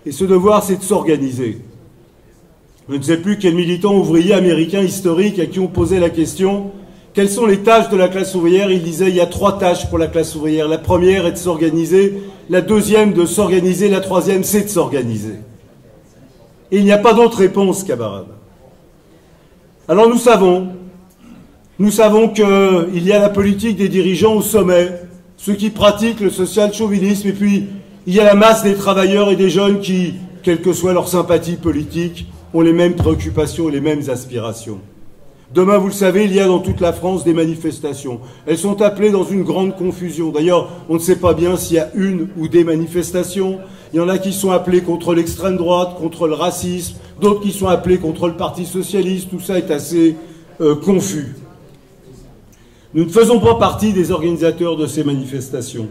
Speaker 1: Et ce devoir, c'est de s'organiser. Je ne sais plus quel militant ouvrier américain historique à qui on posait la question « Quelles sont les tâches de la classe ouvrière ?» Il disait « Il y a 3 tâches pour la classe ouvrière. La première est de s'organiser, la deuxième de s'organiser, la troisième c'est de s'organiser. » Et il n'y a pas d'autre réponse, camarades. Alors nous savons qu'il y a la politique des dirigeants au sommet, ceux qui pratiquent le social-chauvinisme, et puis il y a la masse des travailleurs et des jeunes qui, quelle que soit leur sympathie politique, ont les mêmes préoccupations et les mêmes aspirations. Demain, vous le savez, il y a dans toute la France des manifestations. Elles sont appelées dans une grande confusion. D'ailleurs, on ne sait pas bien s'il y a une ou des manifestations. Il y en a qui sont appelées contre l'extrême droite, contre le racisme, d'autres qui sont appelées contre le Parti socialiste. Tout ça est assez confus. Nous ne faisons pas partie des organisateurs de ces manifestations.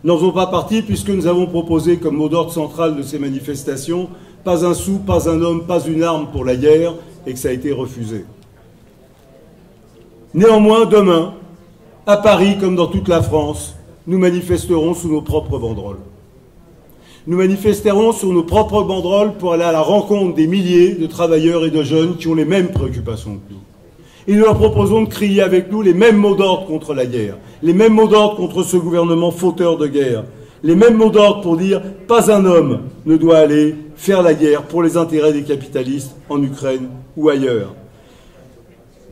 Speaker 1: Nous n'en faisons pas partie puisque nous avons proposé comme mot d'ordre central de ces manifestations « Pas un sou, pas un homme, pas une arme pour la guerre » et que ça a été refusé. Néanmoins, demain, à Paris comme dans toute la France, nous manifesterons sous nos propres banderoles. Nous manifesterons sur nos propres banderoles pour aller à la rencontre des milliers de travailleurs et de jeunes qui ont les mêmes préoccupations que nous. Et nous leur proposons de crier avec nous les mêmes mots d'ordre contre la guerre, les mêmes mots d'ordre contre ce gouvernement fauteur de guerre, les mêmes mots d'ordre pour dire « pas un homme ne doit aller faire la guerre pour les intérêts des capitalistes en Ukraine ou ailleurs ».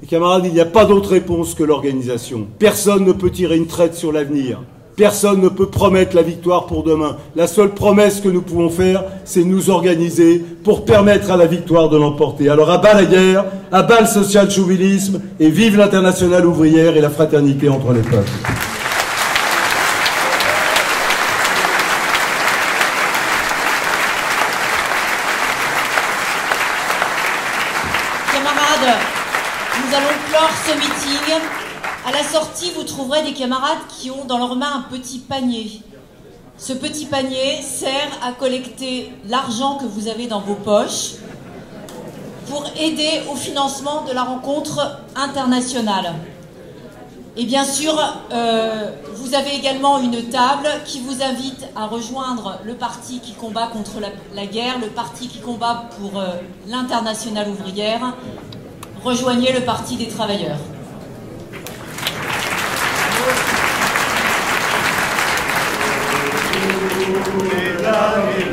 Speaker 1: Et camarades, il n'y a pas d'autre réponse que l'organisation. Personne ne peut tirer une traite sur l'avenir. Personne ne peut promettre la victoire pour demain. La seule promesse que nous pouvons faire, c'est nous organiser pour permettre à la victoire de l'emporter. Alors à bas la guerre, à bas le social-chauvinisme, et vive l'internationale ouvrière et la fraternité entre les peuples.
Speaker 14: Camarades, nous allons clore ce meeting. À la sortie, vous trouverez des camarades qui ont dans leurs mains un petit panier. Ce petit panier sert à collecter l'argent que vous avez dans vos poches pour aider au financement de la rencontre internationale. Et bien sûr, vous avez également une table qui vous invite à rejoindre le parti qui combat contre la guerre, le parti qui combat pour l'internationale ouvrière. Rejoignez le Parti des travailleurs.
Speaker 15: Mesdames et